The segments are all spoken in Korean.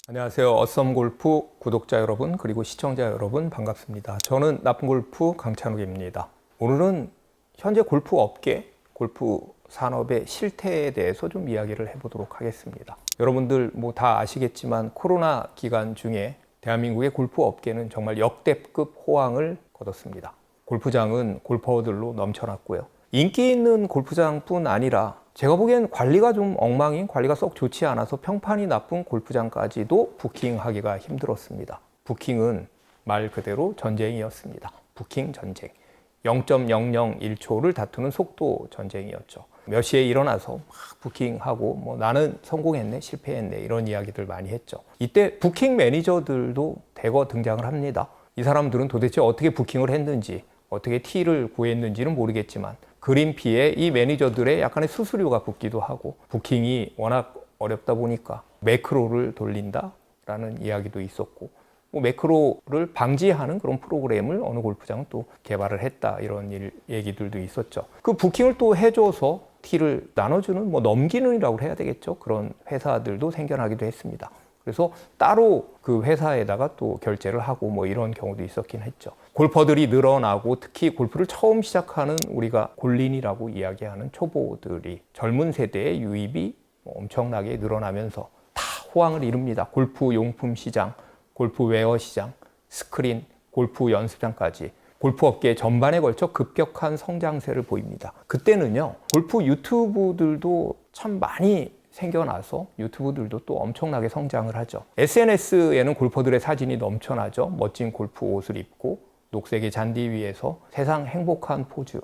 안녕하세요. 어썸골프 구독자 여러분 그리고 시청자 여러분 반갑습니다. 저는 나쁜골프 강찬욱입니다. 오늘은 현재 골프 업계, 골프 산업의 실태에 대해서 좀 이야기를 해보도록 하겠습니다. 여러분들 다 아시겠지만 코로나 기간 중에 대한민국의 골프 업계는 정말 역대급 호황을 거뒀습니다. 골프장은 골퍼들로 넘쳐났고요. 인기 있는 골프장뿐 아니라 제가 보기엔 관리가 좀 엉망인, 관리가 썩 좋지 않아서 평판이 나쁜 골프장까지도 부킹하기가 힘들었습니다. 부킹은 말 그대로 전쟁이었습니다. 부킹 전쟁. 0.001초를 다투는 속도 전쟁이었죠. 몇 시에 일어나서 막 부킹하고 나는 성공했네, 실패했네 이런 이야기들 많이 했죠. 이때 부킹 매니저들도 대거 등장을 합니다. 이 사람들은 도대체 어떻게 부킹을 했는지, 어떻게 티를 구했는지는 모르겠지만 그린피에 이 매니저들의 약간의 수수료가 붙기도 하고, 부킹이 워낙 어렵다 보니까 매크로를 돌린다라는 이야기도 있었고, 매크로를 방지하는 그런 프로그램을 어느 골프장은 또 개발을 했다 이런 얘기들도 있었죠. 그 부킹을 또 해줘서 티를 나눠주는 넘기는이라고 해야 되겠죠. 그런 회사들도 생겨나기도 했습니다. 그래서 따로 그 회사에다가 또 결제를 하고 이런 경우도 있었긴 했죠. 골퍼들이 늘어나고 특히 골프를 처음 시작하는 우리가 골린이라고 이야기하는 초보들이 젊은 세대의 유입이 엄청나게 늘어나면서 다 호황을 이룹니다. 골프 용품 시장, 골프 웨어 시장, 스크린, 골프 연습장까지 골프 업계 전반에 걸쳐 급격한 성장세를 보입니다. 그때는요, 골프 유튜브들도 참 많이 생겨나서 유튜브들도 또 엄청나게 성장을 하죠. SNS에는 골퍼들의 사진이 넘쳐나죠. 멋진 골프 옷을 입고 녹색의 잔디 위에서 세상 행복한 포즈를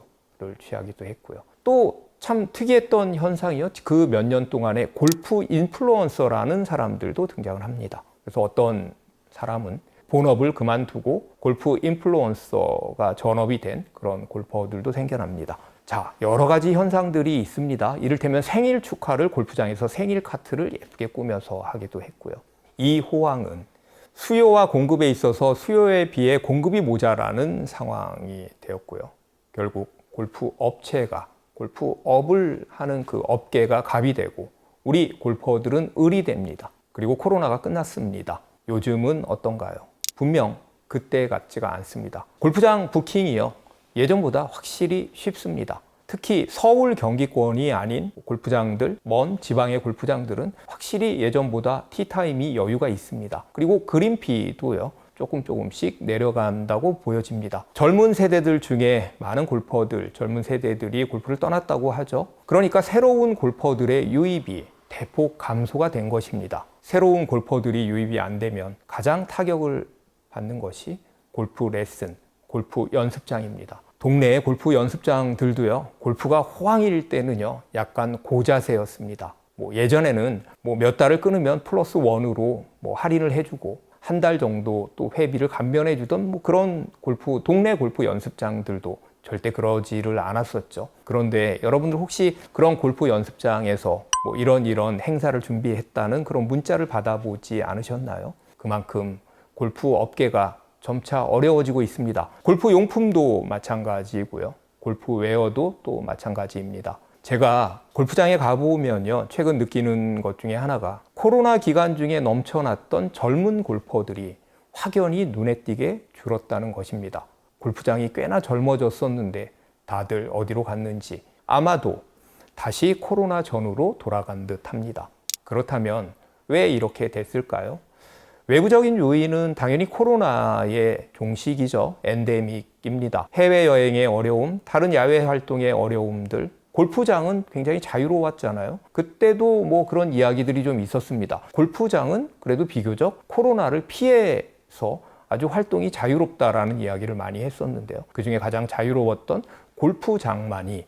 취하기도 했고요. 또 참 특이했던 현상이요, 그 몇 년 동안에 골프 인플루언서라는 사람들도 등장을 합니다. 그래서 어떤 사람은 본업을 그만두고 골프 인플루언서가 전업이 된 그런 골퍼들도 생겨납니다. 자, 여러 가지 현상들이 있습니다. 이를테면 생일 축하를 골프장에서 생일 카트를 예쁘게 꾸며서 하기도 했고요. 이 호황은 수요와 공급에 있어서 수요에 비해 공급이 모자라는 상황이 되었고요. 결국 골프 업체가, 골프업을 하는 그 업계가 갑이 되고 우리 골퍼들은 을이 됩니다. 그리고 코로나가 끝났습니다. 요즘은 어떤가요? 분명 그때 같지가 않습니다. 골프장 부킹이요, 예전보다 확실히 쉽습니다. 특히 서울 경기권이 아닌 골프장들, 먼 지방의 골프장들은 확실히 예전보다 티타임이 여유가 있습니다. 그리고 그린피도요, 조금씩 내려간다고 보여집니다. 젊은 세대들 중에 많은 골퍼들, 젊은 세대들이 골프를 떠났다고 하죠. 그러니까 새로운 골퍼들의 유입이 대폭 감소가 된 것입니다. 새로운 골퍼들이 유입이 안 되면 가장 타격을 받는 것이 골프 레슨, 골프 연습장입니다. 동네의 골프 연습장들도요, 골프가 호황일 때는요, 약간 고자세였습니다. 예전에는 몇 달을 끊으면 플러스 원으로 할인을 해주고 한 달 정도 또 회비를 감면해 주던 그런 골프, 동네 골프 연습장들도 절대 그러지를 않았었죠. 그런데 여러분들 혹시 그런 골프 연습장에서 이런 행사를 준비했다는 그런 문자를 받아보지 않으셨나요? 그만큼 골프 업계가 점차 어려워지고 있습니다. 골프 용품도 마찬가지고요. 골프 웨어도 또 마찬가지입니다. 제가 골프장에 가보면요, 최근 느끼는 것 중에 하나가 코로나 기간 중에 넘쳐났던 젊은 골퍼들이 확연히 눈에 띄게 줄었다는 것입니다. 골프장이 꽤나 젊어졌었는데 다들 어디로 갔는지 아마도 다시 코로나 전으로 돌아간 듯 합니다. 그렇다면 왜 이렇게 됐을까요? 외부적인 요인은 당연히 코로나의 종식이죠. 엔데믹입니다. 해외여행의 어려움, 다른 야외 활동의 어려움들, 골프장은 굉장히 자유로웠잖아요. 그때도 그런 이야기들이 좀 있었습니다. 골프장은 그래도 비교적 코로나를 피해서 아주 활동이 자유롭다라는 이야기를 많이 했었는데요. 그중에 가장 자유로웠던 골프장만이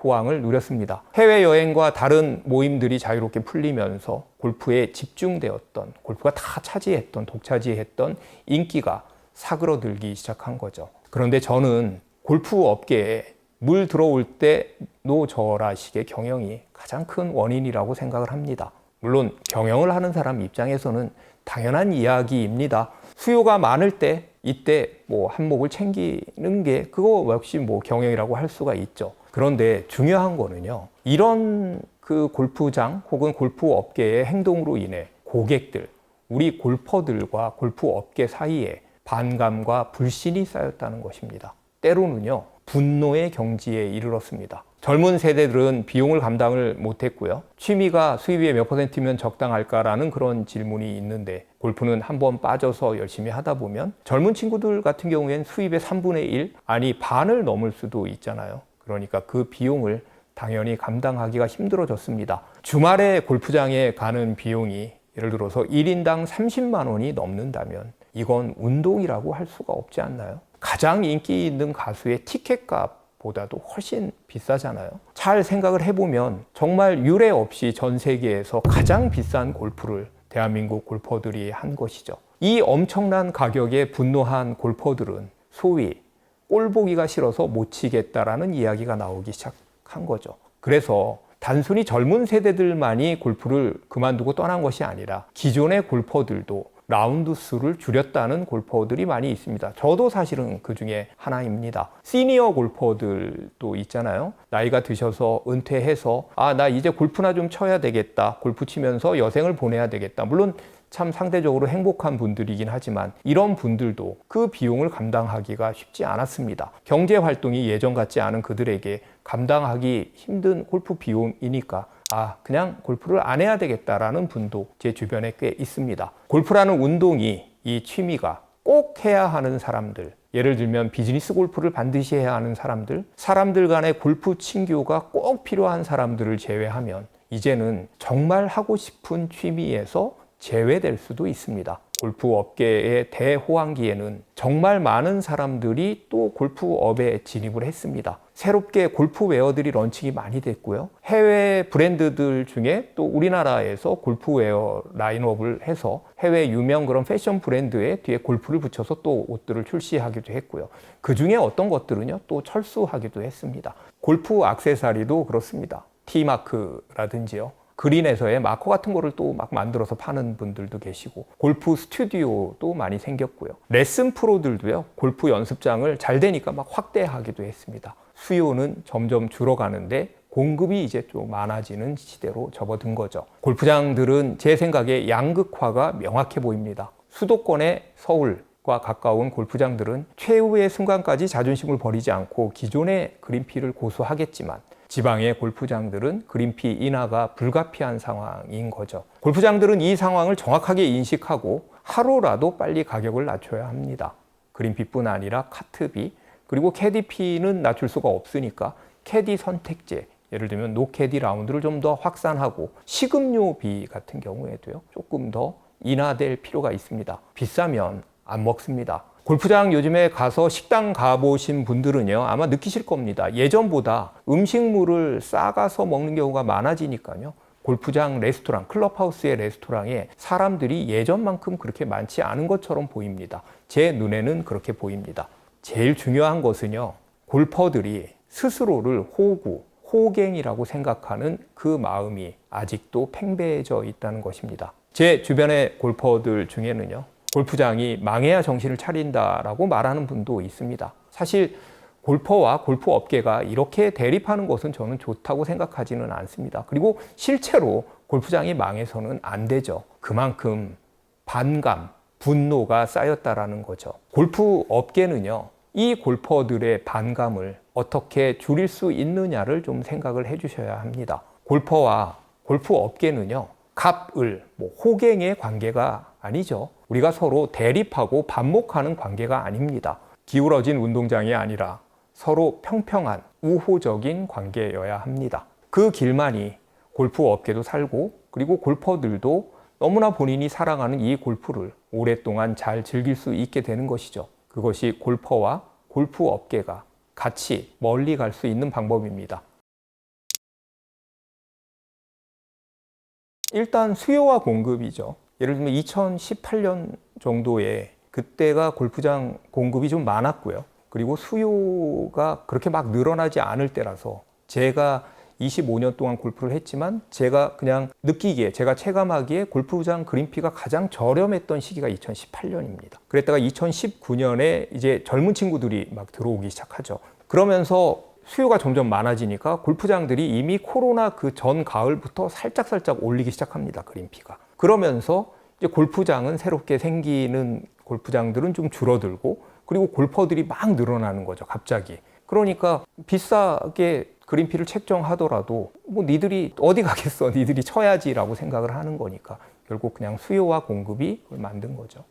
호황을 누렸습니다. 해외여행과 다른 모임들이 자유롭게 풀리면서 골프에 집중되었던, 골프가 다 차지했던, 독차지했던 인기가 사그러들기 시작한 거죠. 그런데 저는 골프 업계에 물 들어올 때 노저라식의 경영이 가장 큰 원인이라고 생각을 합니다. 물론 경영을 하는 사람 입장에서는 당연한 이야기입니다. 수요가 많을 때 이때 한몫을 챙기는 게 그거 역시 경영이라고 할 수가 있죠. 그런데 중요한 거는요, 이런 그 골프장 혹은 골프 업계의 행동으로 인해 고객들, 우리 골퍼들과 골프 업계 사이에 반감과 불신이 쌓였다는 것입니다. 때로는요, 분노의 경지에 이르렀습니다. 젊은 세대들은 비용을 감당을 못했고요. 취미가 수입의 몇 %면 적당할까라는 그런 질문이 있는데 골프는 한번 빠져서 열심히 하다 보면 젊은 친구들 같은 경우엔 수입의 3분의 1, 아니 반을 넘을 수도 있잖아요. 그러니까 그 비용을 당연히 감당하기가 힘들어졌습니다. 주말에 골프장에 가는 비용이 예를 들어서 1인당 30만 원이 넘는다면 이건 운동이라고 할 수가 없지 않나요? 가장 인기 있는 가수의 티켓값 보다도 훨씬 비싸잖아요. 잘 생각을 해보면 정말 유례 없이 전 세계에서 가장 비싼 골프를 대한민국 골퍼들이 한 것이죠. 이 엄청난 가격에 분노한 골퍼들은 소위 꼴 보기가 싫어서 못 치겠다라는 이야기가 나오기 시작한 거죠. 그래서 단순히 젊은 세대들만이 골프를 그만두고 떠난 것이 아니라 기존의 골퍼들도 라운드 수를 줄였다는 골퍼들이 많이 있습니다. 저도 사실은 그 중에 하나입니다. 시니어 골퍼들도 있잖아요. 나이가 드셔서 은퇴해서 나 이제 골프나 좀 쳐야 되겠다. 골프 치면서 여생을 보내야 되겠다. 물론 참 상대적으로 행복한 분들이긴 하지만 이런 분들도 그 비용을 감당하기가 쉽지 않았습니다. 경제 활동이 예전 같지 않은 그들에게 감당하기 힘든 골프 비용이니까 그냥 골프를 안 해야 되겠다라는 분도 제 주변에 꽤 있습니다. 골프라는 운동이, 이 취미가 꼭 해야 하는 사람들, 예를 들면 비즈니스 골프를 반드시 해야 하는 사람들 간의 골프 친교가 꼭 필요한 사람들을 제외하면 이제는 정말 하고 싶은 취미에서 제외될 수도 있습니다. 골프 업계의 대호황기에는 정말 많은 사람들이 또 골프업에 진입을 했습니다. 새롭게 골프웨어들이 런칭이 많이 됐고요. 해외 브랜드들 중에 또 우리나라에서 골프웨어 라인업을 해서 해외 유명 그런 패션 브랜드에 뒤에 골프를 붙여서 또 옷들을 출시하기도 했고요. 그 중에 어떤 것들은요, 또 철수하기도 했습니다. 골프 액세서리도 그렇습니다. T마크라든지요. 그린에서의 마커 같은 거를 또 막 만들어서 파는 분들도 계시고 골프 스튜디오도 많이 생겼고요. 레슨 프로들도요, 골프 연습장을 잘 되니까 막 확대하기도 했습니다. 수요는 점점 줄어가는데 공급이 이제 좀 많아지는 시대로 접어든 거죠. 골프장들은 제 생각에 양극화가 명확해 보입니다. 수도권의 서울과 가까운 골프장들은 최후의 순간까지 자존심을 버리지 않고 기존의 그린피를 고수하겠지만 지방의 골프장들은 그린피 인하가 불가피한 상황인 거죠. 골프장들은 이 상황을 정확하게 인식하고 하루라도 빨리 가격을 낮춰야 합니다. 그린피뿐 아니라 카트비, 그리고 캐디피는 낮출 수가 없으니까 캐디 선택제, 예를 들면 노캐디 라운드를 좀 더 확산하고 식음료비 같은 경우에도요, 조금 더 인하될 필요가 있습니다. 비싸면 안 먹습니다. 골프장 요즘에 가서 식당 가보신 분들은요, 아마 느끼실 겁니다. 예전보다 음식물을 싸가서 먹는 경우가 많아지니까요. 골프장 레스토랑, 클럽하우스의 레스토랑에 사람들이 예전만큼 그렇게 많지 않은 것처럼 보입니다. 제 눈에는 그렇게 보입니다. 제일 중요한 것은요, 골퍼들이 스스로를 호갱이라고 생각하는 그 마음이 아직도 팽배해져 있다는 것입니다. 제 주변의 골퍼들 중에는요, 골프장이 망해야 정신을 차린다라고 말하는 분도 있습니다. 사실 골퍼와 골프 업계가 이렇게 대립하는 것은 저는 좋다고 생각하지는 않습니다. 그리고 실제로 골프장이 망해서는 안 되죠. 그만큼 반감, 분노가 쌓였다라는 거죠. 골프 업계는요, 이 골퍼들의 반감을 어떻게 줄일 수 있느냐를 좀 생각을 해주셔야 합니다. 골퍼와 골프 업계는요, 갑을, 호갱의 관계가 아니죠. 우리가 서로 대립하고 반목하는 관계가 아닙니다. 기울어진 운동장이 아니라 서로 평평한 우호적인 관계여야 합니다. 그 길만이 골프 업계도 살고, 그리고 골퍼들도 너무나 본인이 사랑하는 이 골프를 오랫동안 잘 즐길 수 있게 되는 것이죠. 그것이 골퍼와 골프 업계가 같이 멀리 갈 수 있는 방법입니다. 일단 수요와 공급이죠. 예를 들면 2018년 정도에 그때가 골프장 공급이 좀 많았고요. 그리고 수요가 그렇게 막 늘어나지 않을 때라서 제가 25년 동안 골프를 했지만 제가 그냥 느끼기에, 제가 체감하기에 골프장 그린피가 가장 저렴했던 시기가 2018년입니다. 그랬다가 2019년에 이제 젊은 친구들이 막 들어오기 시작하죠. 그러면서 수요가 점점 많아지니까 골프장들이 이미 코로나 그 전 가을부터 살짝 올리기 시작합니다. 그린피가. 그러면서 이제 골프장은 새롭게 생기는 골프장들은 좀 줄어들고 그리고 골퍼들이 막 늘어나는 거죠, 갑자기. 그러니까 비싸게 그린피를 책정하더라도 뭐 니들이 어디 가겠어, 니들이 쳐야지라고 생각을 하는 거니까 결국 그냥 수요와 공급이 그걸 만든 거죠.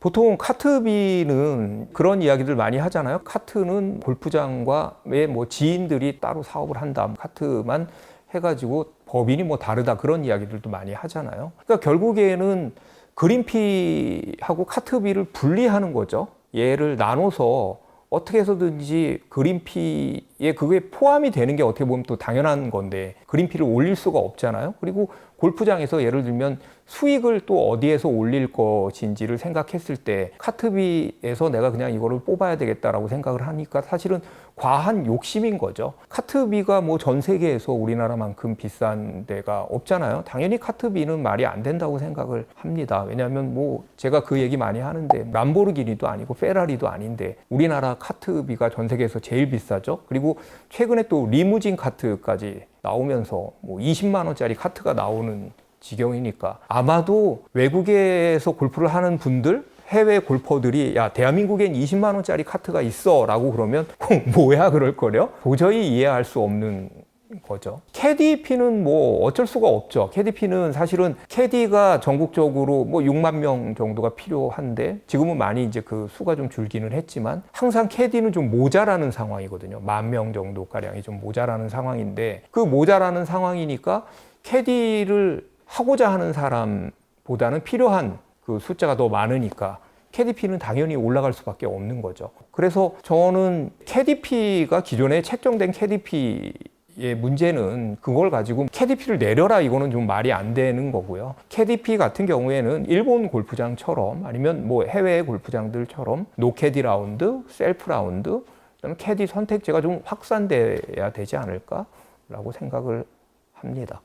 보통 카트비는 그런 이야기들 많이 하잖아요. 카트는 골프장과의 뭐 지인들이 따로 사업을 한다. 카트만 해가지고 법인이 뭐 다르다. 그런 이야기들도 많이 하잖아요. 그러니까 결국에는 그린피하고 카트비를 분리하는 거죠. 얘를 나눠서 어떻게 해서든지 그린피에 그게 포함이 되는 게 어떻게 보면 또 당연한 건데 그린피를 올릴 수가 없잖아요. 그리고 골프장에서 예를 들면 수익을 또 어디에서 올릴 것인지를 생각했을 때 카트비에서 내가 그냥 이거를 뽑아야 되겠다라고 생각을 하니까 사실은 과한 욕심인 거죠. 카트비가 뭐 전 세계에서 우리나라만큼 비싼 데가 없잖아요. 당연히 카트비는 말이 안 된다고 생각을 합니다. 왜냐하면 뭐 제가 그 얘기 많이 하는데 람보르기니도 아니고 페라리도 아닌데 우리나라 카트비가 전 세계에서 제일 비싸죠. 그리고 최근에 또 리무진 카트까지 나오면서 뭐 20만 원짜리 카트가 나오는 지경이니까 아마도 외국에서 골프를 하는 분들 해외 골퍼들이 야 대한민국엔 20만 원짜리 카트가 있어 라고 그러면 뭐야 그럴 거려? 도저히 이해할 수 없는 거죠. 캐디피는 뭐 어쩔 수가 없죠. 캐디피는 사실은 캐디가 전국적으로 뭐 6만 명 정도가 필요한데 지금은 많이 이제 그 수가 좀 줄기는 했지만 항상 캐디는 좀 모자라는 상황이거든요. 1만 명 정도 가량이 좀 모자라는 상황인데 그 모자라는 상황이니까 캐디를 하고자 하는 사람보다는 필요한 그 숫자가 더 많으니까 캐디피는 당연히 올라갈 수밖에 없는 거죠. 그래서 저는 캐디피가 기존에 책정된 캐디피의 문제는 그걸 가지고 캐디피를 내려라 이거는 좀 말이 안 되는 거고요. 캐디피 같은 경우에는 일본 골프장처럼 아니면 뭐 해외 골프장들처럼 노캐디 라운드, 셀프 라운드, 그다음에 캐디 선택제가 좀 확산돼야 되지 않을까라고 생각을 합니다.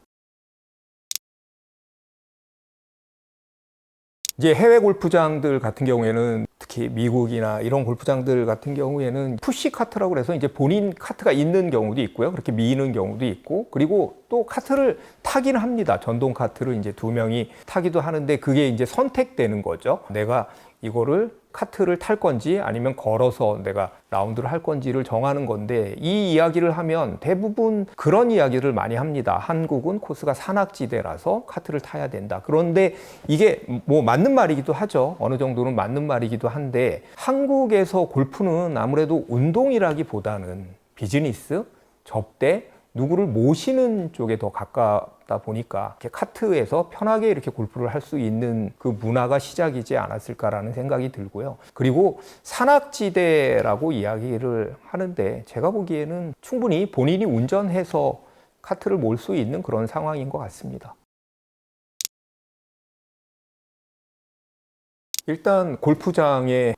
이제 해외 골프장들 같은 경우에는 특히 미국이나 이런 골프장들 같은 경우에는 푸시 카트라고 해서 이제 본인 카트가 있는 경우도 있고요. 그렇게 미는 경우도 있고 그리고 또 카트를 타긴 합니다. 전동 카트를 이제 2명이 타기도 하는데 그게 이제 선택되는 거죠. 내가 이거를 카트를 탈 건지 아니면 걸어서 내가 라운드를 할 건지를 정하는 건데 이 이야기를 하면 대부분 그런 이야기를 많이 합니다. 한국은 코스가 산악지대라서 카트를 타야 된다. 그런데 이게 뭐 맞는 말이기도 하죠. 어느 정도는 맞는 말이기도 한데 한국에서 골프는 아무래도 운동이라기보다는 비즈니스, 접대, 누구를 모시는 쪽에 더 가깝다 보니까 이렇게 카트에서 편하게 이렇게 골프를 할 수 있는 그 문화가 시작이지 않았을까라는 생각이 들고요. 그리고 산악지대라고 이야기를 하는데 제가 보기에는 충분히 본인이 운전해서 카트를 몰 수 있는 그런 상황인 것 같습니다. 일단 골프장의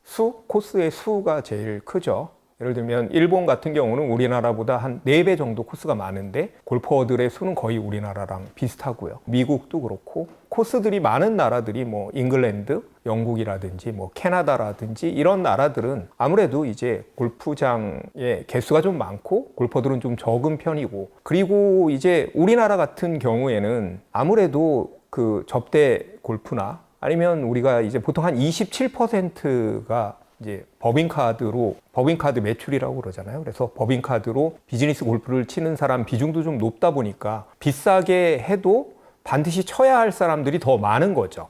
코스의 수가 제일 크죠. 예를 들면 일본 같은 경우는 우리나라보다 한 4배 정도 코스가 많은데 골퍼들의 수는 거의 우리나라랑 비슷하고요. 미국도 그렇고 코스들이 많은 나라들이 뭐 잉글랜드, 영국이라든지 뭐 캐나다라든지 이런 나라들은 아무래도 이제 골프장의 개수가 좀 많고 골퍼들은 좀 적은 편이고 그리고 이제 우리나라 같은 경우에는 아무래도 그 접대 골프나 아니면 우리가 이제 보통 한 27%가 이제 법인카드 매출이라고 그러잖아요. 그래서 법인카드로 비즈니스 골프를 치는 사람 비중도 좀 높다 보니까 비싸게 해도 반드시 쳐야 할 사람들이 더 많은 거죠.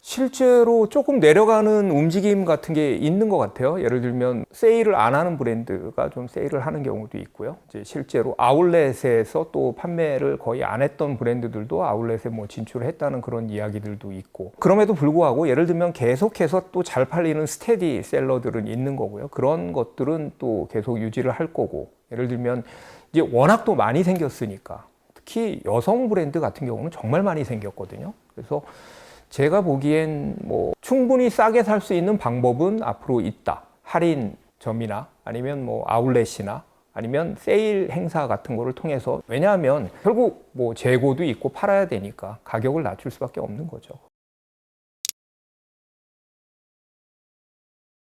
실제로 조금 내려가는 움직임 같은 게 있는 것 같아요. 예를 들면 세일을 안 하는 브랜드가 좀 세일을 하는 경우도 있고요. 이제 실제로 아울렛에서 또 판매를 거의 안 했던 브랜드들도 아울렛에 뭐 진출을 했다는 그런 이야기들도 있고 그럼에도 불구하고 예를 들면 계속해서 또 잘 팔리는 스테디 셀러들은 있는 거고요. 그런 것들은 또 계속 유지를 할 거고 예를 들면 이제 워낙 또 많이 생겼으니까 특히 여성 브랜드 같은 경우는 정말 많이 생겼거든요. 그래서 제가 보기엔 뭐 충분히 싸게 살 수 있는 방법은 앞으로 있다. 할인점이나 아니면 뭐 아울렛이나 아니면 세일 행사 같은 거를 통해서 왜냐하면 결국 뭐 재고도 있고 팔아야 되니까 가격을 낮출 수밖에 없는 거죠.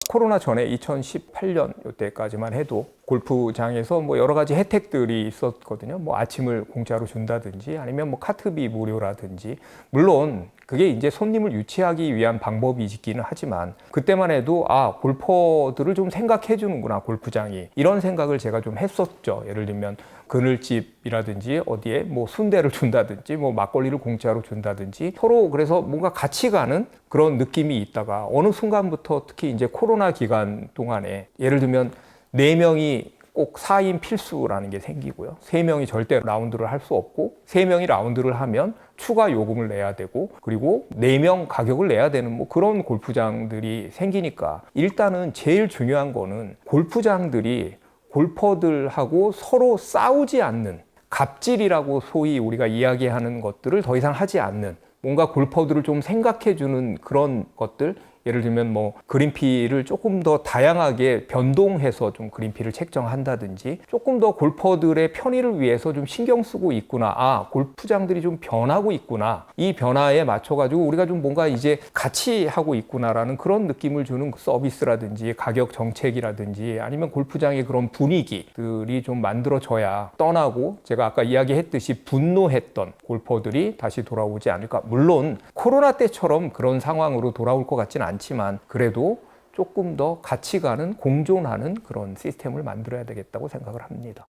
코로나 전에 2018년 이때까지만 해도 골프장에서 뭐 여러 가지 혜택들이 있었거든요. 뭐 아침을 공짜로 준다든지 아니면 뭐 카트비 무료라든지. 물론 그게 이제 손님을 유치하기 위한 방법이기는 하지만 그때만 해도 아, 골퍼들을 좀 생각해 주는구나, 골프장이. 이런 생각을 제가 좀 했었죠. 예를 들면 그늘집이라든지 어디에 뭐 순대를 준다든지 뭐 막걸리를 공짜로 준다든지 서로 그래서 뭔가 같이 가는 그런 느낌이 있다가 어느 순간부터 특히 이제 코로나 기간 동안에 예를 들면 4명이 꼭 4인 필수라는 게 생기고요. 3명이 절대 라운드를 할 수 없고 3명이 라운드를 하면 추가 요금을 내야 되고 그리고 4명 가격을 내야 되는 뭐 그런 골프장들이 생기니까 일단은 제일 중요한 거는 골프장들이 골퍼들하고 서로 싸우지 않는 갑질이라고 소위 우리가 이야기하는 것들을 더 이상 하지 않는 뭔가 골퍼들을 좀 생각해 주는 그런 것들 예를 들면 뭐 그린피를 조금 더 다양하게 변동해서 좀 그린피를 책정한다든지 조금 더 골퍼들의 편의를 위해서 좀 신경 쓰고 있구나. 아, 골프장들이 좀 변하고 있구나. 이 변화에 맞춰가지고 우리가 좀 뭔가 이제 같이 하고 있구나라는 그런 느낌을 주는 서비스라든지 가격 정책이라든지 아니면 골프장의 그런 분위기들이 좀 만들어져야 떠나고 제가 아까 이야기했듯이 분노했던 골퍼들이 다시 돌아오지 않을까. 물론 코로나 때처럼 그런 상황으로 돌아올 것 같지는 않지만 그래도 조금 더 같이 가는 공존하는 그런 시스템을 만들어야 되겠다고 생각을 합니다.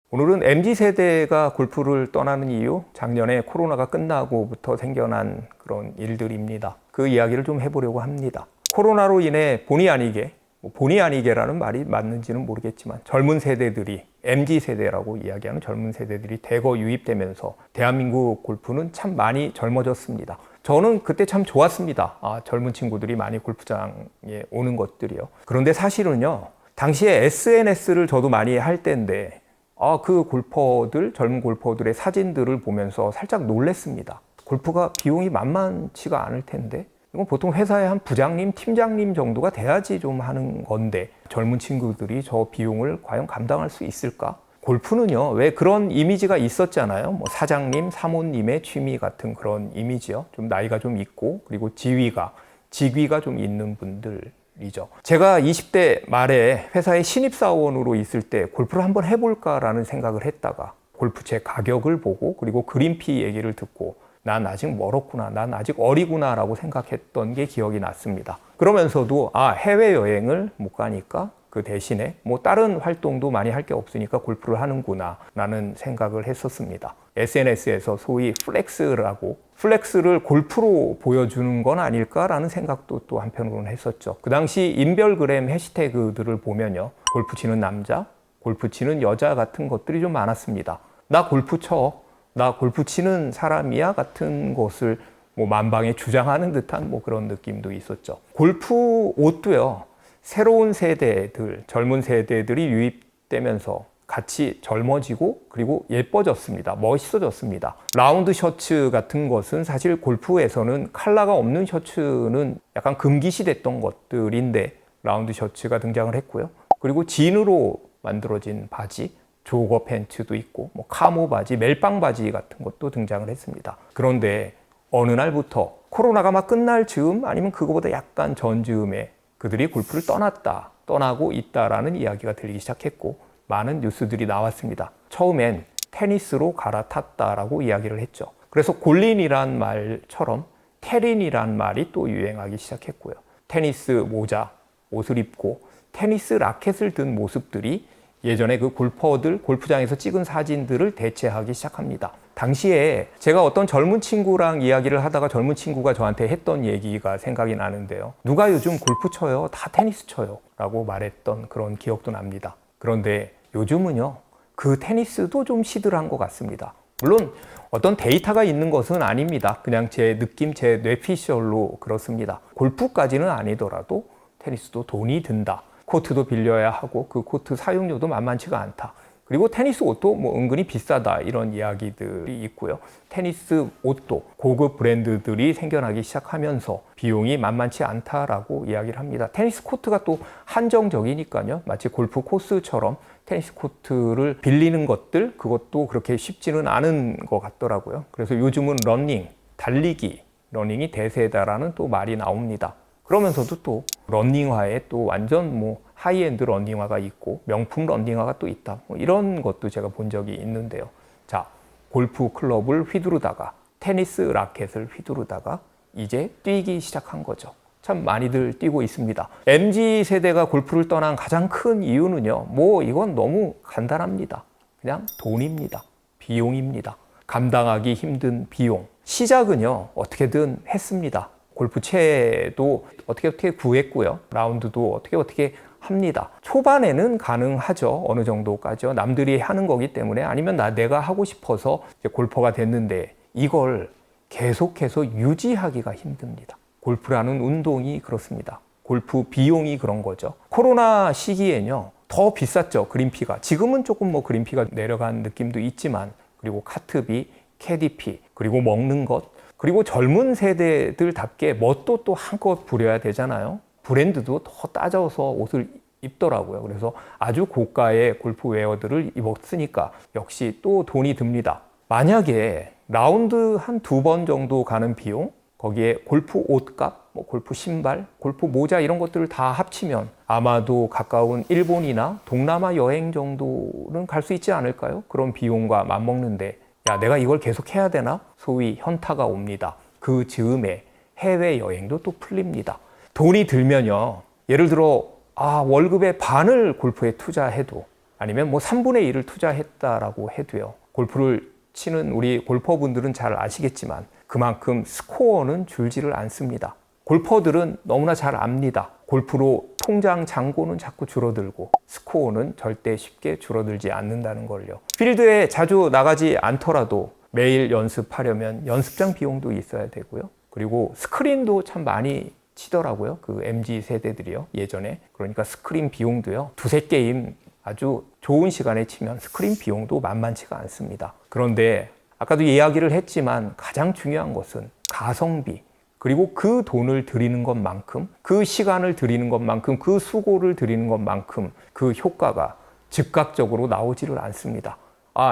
오늘은 MZ세대가 골프를 떠나는 이유, 작년에 코로나가 끝나고부터 생겨난 그런 일들입니다. 그 이야기를 좀 해보려고 합니다. 코로나로 인해 본의 아니게라는 말이 맞는지는 모르겠지만 젊은 세대들이 MZ세대라고 이야기하는 젊은 세대들이 대거 유입되면서 대한민국 골프는 참 많이 젊어졌습니다. 저는 그때 참 좋았습니다. 아, 젊은 친구들이 많이 골프장에 오는 것들이요. 그런데 사실은요, 당시에 SNS를 저도 많이 할 때인데 그 젊은 골퍼들의 사진들을 보면서 살짝 놀랬습니다. 골프가 비용이 만만치가 않을 텐데 이건 보통 회사의 한 부장님, 팀장님 정도가 돼야지 좀 하는 건데 젊은 친구들이 저 비용을 과연 감당할 수 있을까? 골프는요, 왜 그런 이미지가 있었잖아요. 뭐 사장님, 사모님의 취미 같은 그런 이미지요. 좀 나이가 좀 있고 그리고 직위가 좀 있는 분들이죠. 제가 20대 말에 회사의 신입사원으로 있을 때 골프를 한번 해볼까라는 생각을 했다가 골프채 가격을 보고 그리고 그린피 얘기를 듣고 난 아직 멀었구나, 난 아직 어리구나 라고 생각했던 게 기억이 났습니다. 그러면서도 해외여행을 못 가니까 그 대신에 뭐 다른 활동도 많이 할 게 없으니까 골프를 하는구나 라는 생각을 했었습니다. SNS에서 소위 플렉스를 골프로 보여주는 건 아닐까라는 생각도 또 한편으로는 했었죠. 그 당시 인별그램 해시태그들을 보면요, 골프 치는 남자, 골프 치는 여자 같은 것들이 좀 많았습니다. 나 골프 치는 사람이야 같은 것을 뭐 만방에 주장하는 듯한 뭐 그런 느낌도 있었죠. 골프 옷도요, 새로운 세대들, 젊은 세대들이 유입되면서 같이 젊어지고 그리고 예뻐졌습니다. 멋있어졌습니다. 라운드 셔츠 같은 것은 사실 골프에서는 컬러가 없는 셔츠는 약간 금기시됐던 것들인데 라운드 셔츠가 등장을 했고요. 그리고 진으로 만들어진 바지, 조거 팬츠도 있고 뭐 카모 바지, 멜빵 바지 같은 것도 등장을 했습니다. 그런데 어느 날부터 코로나가 막 끝날 즈음 아니면 그거보다 약간 전 즈음에 그들이 골프를 떠나고 있다라는 이야기가 들리기 시작했고 많은 뉴스들이 나왔습니다. 처음엔 테니스로 갈아탔다라고 이야기를 했죠. 그래서 골린이란 말처럼 테린이란 말이 또 유행하기 시작했고요. 테니스 모자, 옷을 입고 테니스 라켓을 든 모습들이 예전에 그 골퍼들 골프장에서 찍은 사진들을 대체하기 시작합니다. 당시에 제가 어떤 젊은 친구랑 이야기를 하다가 젊은 친구가 저한테 했던 얘기가 생각이 나는데요. 누가 요즘 골프 쳐요? 다 테니스 쳐요 라고 말했던 그런 기억도 납니다. 그런데 요즘은요, 그 테니스도 좀 시들한 것 같습니다. 물론 어떤 데이터가 있는 것은 아닙니다. 그냥 제 느낌, 제 뇌피셜로 그렇습니다. 골프까지는 아니더라도 테니스도 돈이 든다. 코트도 빌려야 하고 그 코트 사용료도 만만치가 않다. 그리고 테니스 옷도 뭐 은근히 비싸다 이런 이야기들이 있고요. 테니스 옷도 고급 브랜드들이 생겨나기 시작하면서 비용이 만만치 않다라고 이야기를 합니다. 테니스 코트가 또 한정적이니까요. 마치 골프 코스처럼 테니스 코트를 빌리는 것들 그것도 그렇게 쉽지는 않은 것 같더라고요. 그래서 요즘은 러닝이 대세다라는 또 말이 나옵니다. 그러면서도 또 러닝화에 또 완전 뭐 하이엔드 러닝화가 있고 명품 러닝화가 또 있다. 뭐 이런 것도 제가 본 적이 있는데요. 자, 골프 클럽을 휘두르다가 테니스 라켓을 휘두르다가 이제 뛰기 시작한 거죠. 참 많이들 뛰고 있습니다. MZ세대가 골프를 떠난 가장 큰 이유는요. 뭐 이건 너무 간단합니다. 그냥 돈입니다. 비용입니다. 감당하기 힘든 비용. 시작은요. 어떻게든 했습니다. 골프채도 어떻게 구했고요. 라운드도 어떻게 합니다. 초반에는 가능하죠. 어느 정도까지요. 남들이 하는 거기 때문에 아니면 내가 하고 싶어서 이제 골퍼가 됐는데 이걸 계속해서 유지하기가 힘듭니다. 골프라는 운동이 그렇습니다. 골프 비용이 그런 거죠. 코로나 시기엔요. 더 비쌌죠. 그린피가. 지금은 조금 뭐 그린피가 내려간 느낌도 있지만 그리고 카트비, 캐디피, 그리고 먹는 것, 그리고 젊은 세대들답게 멋도 또 한껏 부려야 되잖아요. 브랜드도 더 따져서 옷을 입더라고요. 그래서 아주 고가의 골프웨어들을 입었으니까 역시 또 돈이 듭니다. 만약에 라운드 한 2번 정도 가는 비용, 거기에 골프 옷값, 뭐 골프 신발, 골프 모자 이런 것들을 다 합치면 아마도 가까운 일본이나 동남아 여행 정도는 갈 수 있지 않을까요? 그런 비용과 맞먹는데 야, 내가 이걸 계속 해야 되나? 소위 현타가 옵니다. 그 즈음에 해외여행도 또 풀립니다. 돈이 들면요. 예를 들어 월급의 반을 골프에 투자해도 아니면 뭐 3분의 1을 투자했다라고 해도요. 골프를 치는 우리 골퍼분들은 잘 아시겠지만 그만큼 스코어는 줄지를 않습니다. 골퍼들은 너무나 잘 압니다. 골프로 통장 잔고는 자꾸 줄어들고 스코어는 절대 쉽게 줄어들지 않는다는 걸요. 필드에 자주 나가지 않더라도 매일 연습하려면 연습장 비용도 있어야 되고요. 그리고 스크린도 참 많이 치더라고요. 그 MZ 세대들이요. 예전에. 그러니까 스크린 비용도요. 2-3게임 아주 좋은 시간에 치면 스크린 비용도 만만치가 않습니다. 그런데 아까도 이야기를 했지만 가장 중요한 것은 가성비, 그리고 그 돈을 들이는 것만큼, 그 시간을 들이는 것만큼, 그 수고를 들이는 것만큼 그 효과가 즉각적으로 나오지를 않습니다.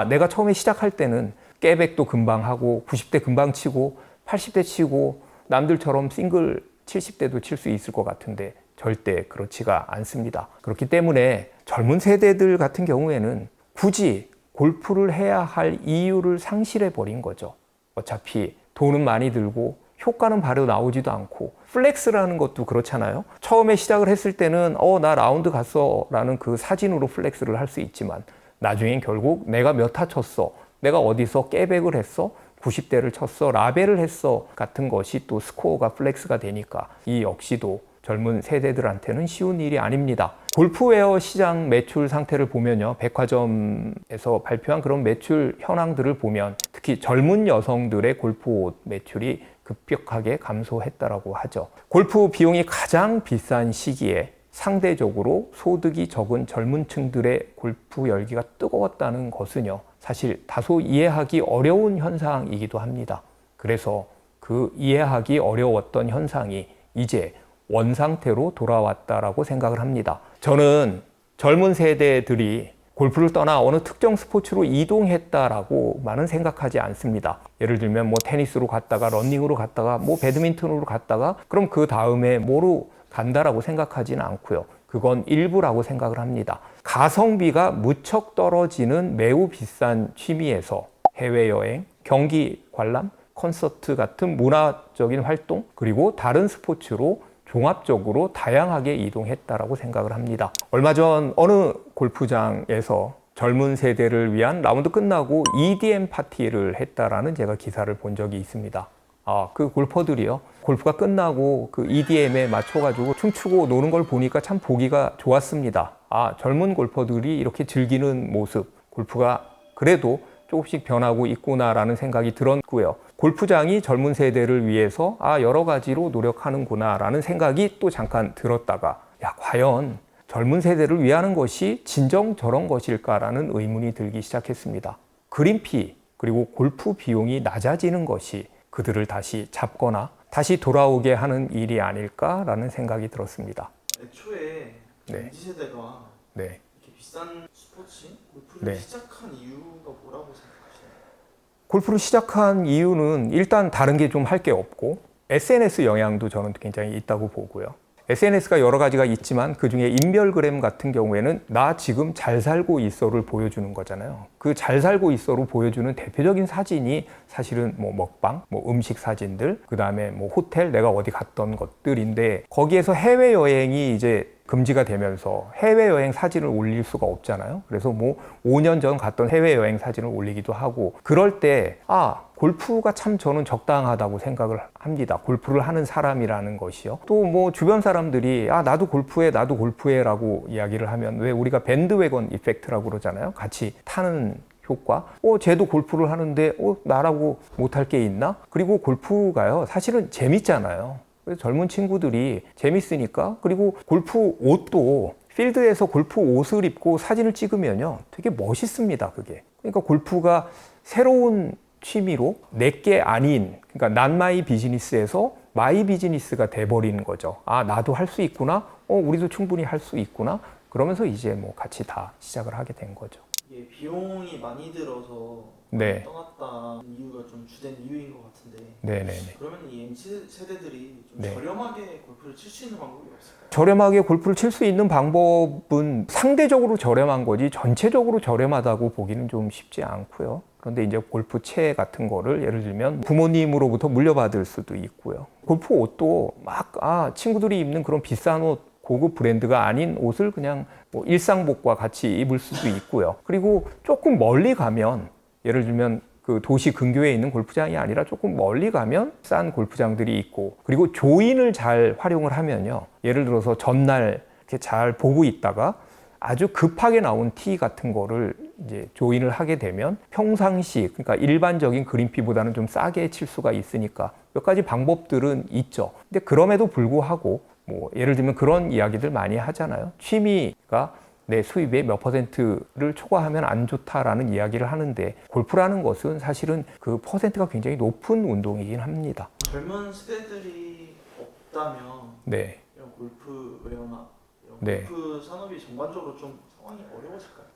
내가 처음에 시작할 때는 깨백도 금방 하고 90대 금방 치고 80대 치고 남들처럼 싱글 70대도 칠 수 있을 것 같은데 절대 그렇지가 않습니다. 그렇기 때문에 젊은 세대들 같은 경우에는 굳이 골프를 해야 할 이유를 상실해 버린 거죠. 어차피 돈은 많이 들고 효과는 바로 나오지도 않고 플렉스라는 것도 그렇잖아요. 처음에 시작을 했을 때는 나 라운드 갔어 라는 그 사진으로 플렉스를 할 수 있지만 나중엔 결국 내가 몇 타 쳤어, 내가 어디서 깨백을 했어, 90대를 쳤어, 라벨을 했어 같은 것이 또 스코어가 플렉스가 되니까 이 역시도 젊은 세대들한테는 쉬운 일이 아닙니다. 골프웨어 시장 매출 상태를 보면요. 백화점에서 발표한 그런 매출 현황들을 보면 특히 젊은 여성들의 골프 옷 매출이 급격하게 감소했다라고 하죠. 골프 비용이 가장 비싼 시기에 상대적으로 소득이 적은 젊은 층들의 골프 열기가 뜨거웠다는 것은요. 사실 다소 이해하기 어려운 현상이기도 합니다. 그래서 그 이해하기 어려웠던 현상이 이제 원상태로 돌아왔다라고 생각을 합니다. 저는 젊은 세대들이 골프를 떠나 어느 특정 스포츠로 이동했다라고만은 생각하지 않습니다. 예를 들면 뭐 테니스로 갔다가 러닝으로 갔다가 뭐 배드민턴으로 갔다가 그럼 그 다음에 뭐로 간다라고 생각하지는 않고요. 그건 일부라고 생각을 합니다. 가성비가 무척 떨어지는 매우 비싼 취미에서 해외여행, 경기 관람, 콘서트 같은 문화적인 활동, 그리고 다른 스포츠로 종합적으로 다양하게 이동했다라고 생각을 합니다. 얼마 전 어느 골프장에서 젊은 세대를 위한 라운드 끝나고 EDM 파티를 했다라는 제가 기사를 본 적이 있습니다. 그 골퍼들이요. 골프가 끝나고 그 EDM에 맞춰가지고 춤추고 노는 걸 보니까 참 보기가 좋았습니다. 젊은 골퍼들이 이렇게 즐기는 모습, 골프가 그래도 조금씩 변하고 있구나라는 생각이 들었고요. 골프장이 젊은 세대를 위해서 여러 가지로 노력하는구나라는 생각이 또 잠깐 들었다가 과연 젊은 세대를 위하는 것이 진정 저런 것일까라는 의문이 들기 시작했습니다. 그린피 그리고 골프 비용이 낮아지는 것이 그들을 다시 잡거나 다시 돌아오게 하는 일이 아닐까라는 생각이 들었습니다. 애초에 MZ세대가 이렇게 비싼 스포츠, 골프를 시작한 이유가 뭐라고 생각하시나요? 골프를 시작한 이유는 일단 다른 게 좀 할 게 없고 SNS 영향도 저는 굉장히 있다고 보고요. SNS가 여러 가지가 있지만 그중에 인별그램 같은 경우에는 나 지금 잘 살고 있어를 보여주는 거잖아요. 그 잘 살고 있어로 보여주는 대표적인 사진이 사실은 뭐 먹방, 뭐 음식 사진들, 그 다음에 뭐 호텔, 내가 어디 갔던 것들인데 거기에서 해외여행이 이제 금지가 되면서 해외여행 사진을 올릴 수가 없잖아요. 그래서 뭐 5년 전 갔던 해외여행 사진을 올리기도 하고 그럴 때 골프가 참 저는 적당하다고 생각을 합니다. 골프를 하는 사람이라는 것이요. 또 뭐 주변 사람들이 나도 골프해 라고 이야기를 하면 왜 우리가 밴드웨건 이펙트라고 그러잖아요. 같이 타는 효과. 쟤도 골프를 하는데 나라고 못할 게 있나? 그리고 골프가요. 사실은 재밌잖아요. 그래서 젊은 친구들이 재밌으니까 그리고 골프 옷도 필드에서 골프 옷을 입고 사진을 찍으면요. 되게 멋있습니다. 그게. 그러니까 골프가 새로운 취미로 내게 아닌 그러니까 난 마이 비즈니스에서 마이 비즈니스가 돼버리는 거죠. 나도 할 수 있구나. 우리도 충분히 할 수 있구나. 그러면서 이제 뭐 같이 다 시작을 하게 된 거죠. 이게 비용이 많이 들어서 네. 떠났다 이유가 좀 주된 이유인 것 같은데. 네네네. 그러면 이 MZ 세대들이 좀 네. 저렴하게 골프를 칠 수 있는 방법이 없을까요? 저렴하게 골프를 칠 수 있는 방법은 상대적으로 저렴한 거지 전체적으로 저렴하다고 보기는 좀 쉽지 않고요. 그런데 이제 골프채 같은 거를 예를 들면 부모님으로부터 물려받을 수도 있고요. 골프 옷도 막 친구들이 입는 그런 비싼 옷 고급 브랜드가 아닌 옷을 그냥 뭐 일상복과 같이 입을 수도 있고요. 그리고 조금 멀리 가면 예를 들면 그 도시 근교에 있는 골프장이 아니라 조금 멀리 가면 싼 골프장들이 있고 그리고 조인을 잘 활용을 하면요. 예를 들어서 전날 이렇게 잘 보고 있다가 아주 급하게 나온 티 같은 거를 이제 조인을 하게 되면 평상시 그러니까 일반적인 그린피보다는 좀 싸게 칠 수가 있으니까 몇 가지 방법들은 있죠. 근데 그럼에도 불구하고 뭐 예를 들면 그런 이야기들 많이 하잖아요. 취미가 내 수입의 몇 %를 초과하면 안 좋다라는 이야기를 하는데 골프라는 것은 사실은 그 퍼센트가 굉장히 높은 운동이긴 합니다. 젊은 세대들이 없다면 네. 이런 골프웨어나 이런 네. 골프 산업이 전반적으로 좀 상황이 어려워질까요?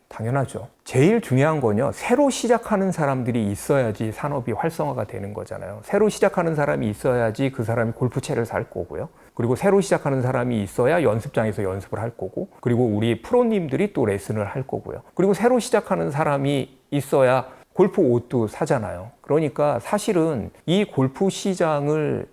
당연하죠. 제일 중요한 건요. 새로 시작하는 사람들이 있어야지 산업이 활성화가 되는 거잖아요. 새로 시작하는 사람이 있어야지 그 사람이 골프채를 살 거고요. 그리고 새로 시작하는 사람이 있어야 연습장에서 연습을 할 거고 그리고 우리 프로님들이 또 레슨을 할 거고요. 그리고 새로 시작하는 사람이 있어야 골프 옷도 사잖아요. 그러니까 사실은 이 골프 시장을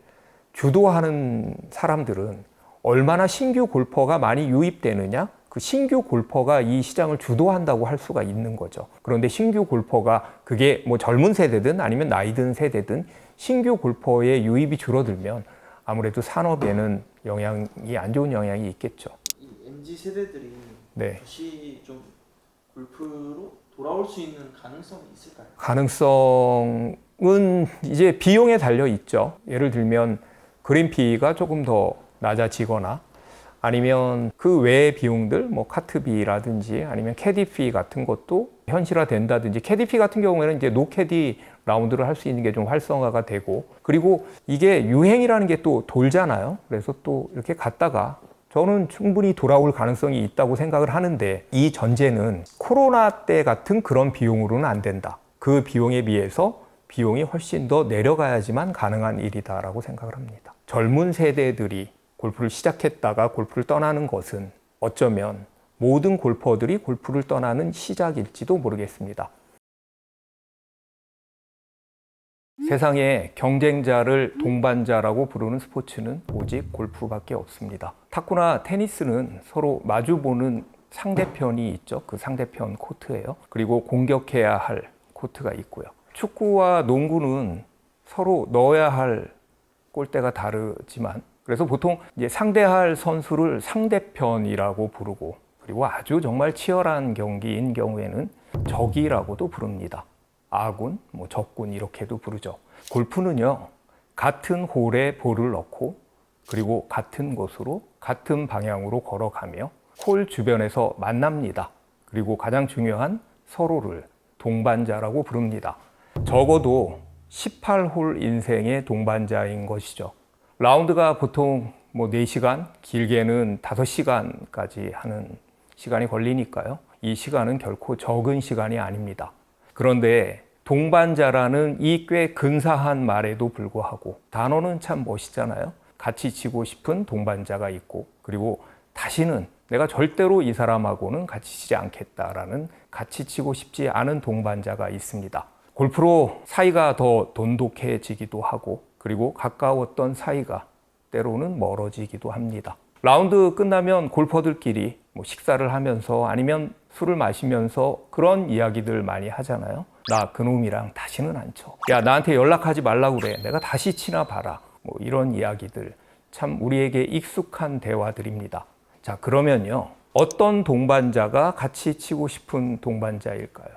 주도하는 사람들은 얼마나 신규 골퍼가 많이 유입되느냐? 그 신규 골퍼가 이 시장을 주도한다고 할 수가 있는 거죠. 그런데 신규 골퍼가 그게 뭐 젊은 세대든 아니면 나이 든 세대든 신규 골퍼의 유입이 줄어들면 아무래도 산업에는 영향이 안 좋은 영향이 있겠죠. 이 MZ 세대들이 네. 다시 좀 골프로 돌아올 수 있는 가능성이 있을까요? 가능성은 이제 비용에 달려 있죠. 예를 들면 그린피가 조금 더 낮아지거나 아니면 그 외의 비용들 뭐 카트비라든지 아니면 캐디피 같은 것도 현실화된다든지 캐디피 같은 경우에는 이제 노캐디 라운드를 할 수 있는 게 좀 활성화가 되고 그리고 이게 유행이라는 게 또 돌잖아요. 그래서 또 이렇게 갔다가 저는 충분히 돌아올 가능성이 있다고 생각을 하는데 이 전제는 코로나 때 같은 그런 비용으로는 안 된다. 그 비용에 비해서 비용이 훨씬 더 내려가야지만 가능한 일이다라고 생각을 합니다. 젊은 세대들이 골프를 시작했다가 골프를 떠나는 것은 어쩌면 모든 골퍼들이 골프를 떠나는 시작일지도 모르겠습니다. 세상에 경쟁자를 동반자라고 부르는 스포츠는 오직 골프밖에 없습니다. 탁구나 테니스는 서로 마주보는 상대편이 있죠. 그 상대편 코트예요. 그리고 공격해야 할 코트가 있고요. 축구와 농구는 서로 넣어야 할 골대가 다르지만 그래서 보통 이제 상대할 선수를 상대편이라고 부르고 그리고 아주 정말 치열한 경기인 경우에는 적이라고도 부릅니다. 아군, 뭐 적군 이렇게도 부르죠. 골프는요. 같은 홀에 볼을 넣고 그리고 같은 곳으로 같은 방향으로 걸어가며 홀 주변에서 만납니다. 그리고 가장 중요한 서로를 동반자라고 부릅니다. 적어도 18홀 인생의 동반자인 것이죠. 라운드가 보통 뭐 4시간, 길게는 5시간까지 하는 시간이 걸리니까요. 이 시간은 결코 적은 시간이 아닙니다. 그런데 동반자라는 이 꽤 근사한 말에도 불구하고 단어는 참 멋있잖아요. 같이 치고 싶은 동반자가 있고, 그리고 다시는 내가 절대로 이 사람하고는 같이 치지 않겠다라는 같이 치고 싶지 않은 동반자가 있습니다. 골프로 사이가 더 돈독해지기도 하고, 그리고 가까웠던 사이가 때로는 멀어지기도 합니다. 라운드 끝나면 골퍼들끼리 식사를 하면서 아니면 술을 마시면서 그런 이야기들 많이 하잖아요. 나 그놈이랑 다시는 안 쳐. 야, 나한테 연락하지 말라고 그래. 내가 다시 치나 봐라. 이런 이야기들 참 우리에게 익숙한 대화들입니다. 자, 그러면요, 어떤 동반자가 같이 치고 싶은 동반자일까요?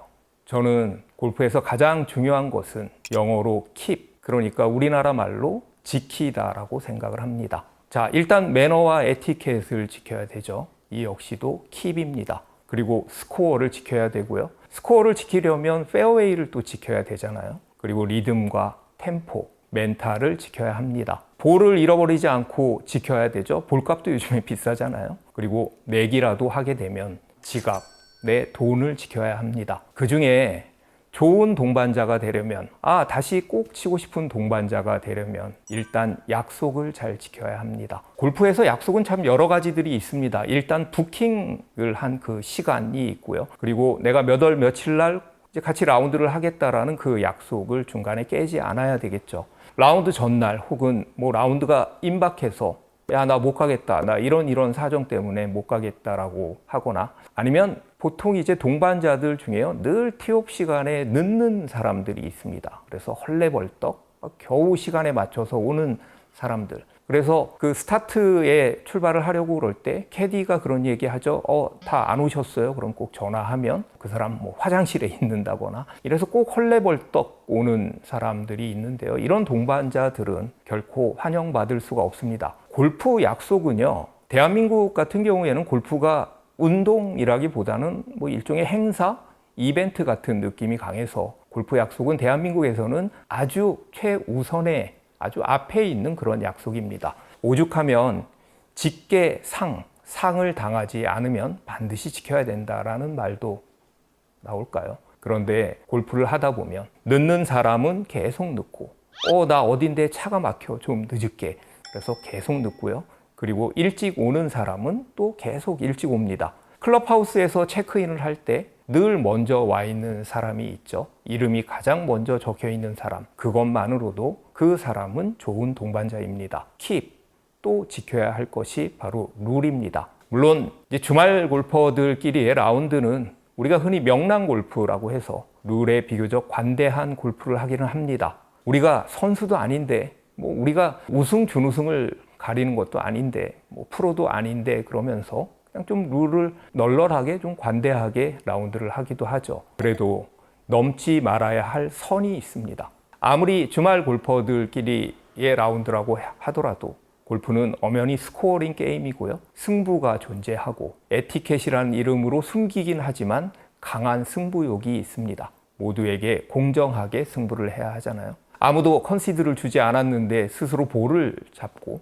저는 골프에서 가장 중요한 것은 영어로 keep, 그러니까 우리나라 말로 지키다라고 생각을 합니다. 자, 일단 매너와 에티켓을 지켜야 되죠. 이 역시도 keep입니다. 그리고 스코어를 지켜야 되고요. 스코어를 지키려면 페어웨이를 또 지켜야 되잖아요. 그리고 리듬과 템포, 멘탈을 지켜야 합니다. 볼을 잃어버리지 않고 지켜야 되죠. 볼값도 요즘에 비싸잖아요. 그리고 내기라도 하게 되면 지갑, 내 돈을 지켜야 합니다. 그 중에 좋은 동반자가 되려면, 다시 꼭 치고 싶은 동반자가 되려면 일단 약속을 잘 지켜야 합니다. 골프에서 약속은 참 여러 가지들이 있습니다. 일단 부킹을 한 그 시간이 있고요. 그리고 내가 몇 월 며칠 날 이제 같이 라운드를 하겠다라는 그 약속을 중간에 깨지 않아야 되겠죠. 라운드 전날 혹은 라운드가 임박해서 야, 나 못 가겠다. 나 이런 사정 때문에 못 가겠다라고 하거나, 아니면 보통 이제 동반자들 중에요, 늘 티업 시간에 늦는 사람들이 있습니다. 그래서 헐레벌떡 겨우 시간에 맞춰서 오는 사람들. 그래서 그 스타트에 출발을 하려고 그럴 때 캐디가 그런 얘기 하죠. 다 안 오셨어요? 그럼 꼭 전화하면 그 사람 화장실에 있는다거나 이래서 꼭 헐레벌떡 오는 사람들이 있는데요. 이런 동반자들은 결코 환영받을 수가 없습니다. 골프 약속은요, 대한민국 같은 경우에는 골프가 운동이라기보다는 일종의 행사, 이벤트 같은 느낌이 강해서 골프 약속은 대한민국에서는 아주 최우선의 아주 앞에 있는 그런 약속입니다. 오죽하면 직계 상을 당하지 않으면 반드시 지켜야 된다라는 말도 나올까요? 그런데 골프를 하다 보면 늦는 사람은 계속 늦고, 나 어딘데 차가 막혀 좀 늦을게. 그래서 계속 늦고요. 그리고 일찍 오는 사람은 또 계속 일찍 옵니다. 클럽하우스에서 체크인을 할 때 늘 먼저 와 있는 사람이 있죠. 이름이 가장 먼저 적혀 있는 사람. 그것만으로도 그 사람은 좋은 동반자입니다. keep, 또 지켜야 할 것이 바로 룰입니다. 물론 이제 주말 골퍼들끼리의 라운드는 우리가 흔히 명랑 골프라고 해서 룰에 비교적 관대한 골프를 하기는 합니다. 우리가 선수도 아닌데, 우리가 우승 준우승을 가리는 것도 아닌데, 프로도 아닌데, 그러면서 그냥 좀 룰을 널널하게 좀 관대하게 라운드를 하기도 하죠. 그래도 넘지 말아야 할 선이 있습니다. 아무리 주말 골퍼들끼리의 라운드라고 하더라도 골프는 엄연히 스코어링 게임이고요. 승부가 존재하고 에티켓이라는 이름으로 숨기긴 하지만 강한 승부욕이 있습니다. 모두에게 공정하게 승부를 해야 하잖아요. 아무도 컨시드를 주지 않았는데 스스로 볼을 잡고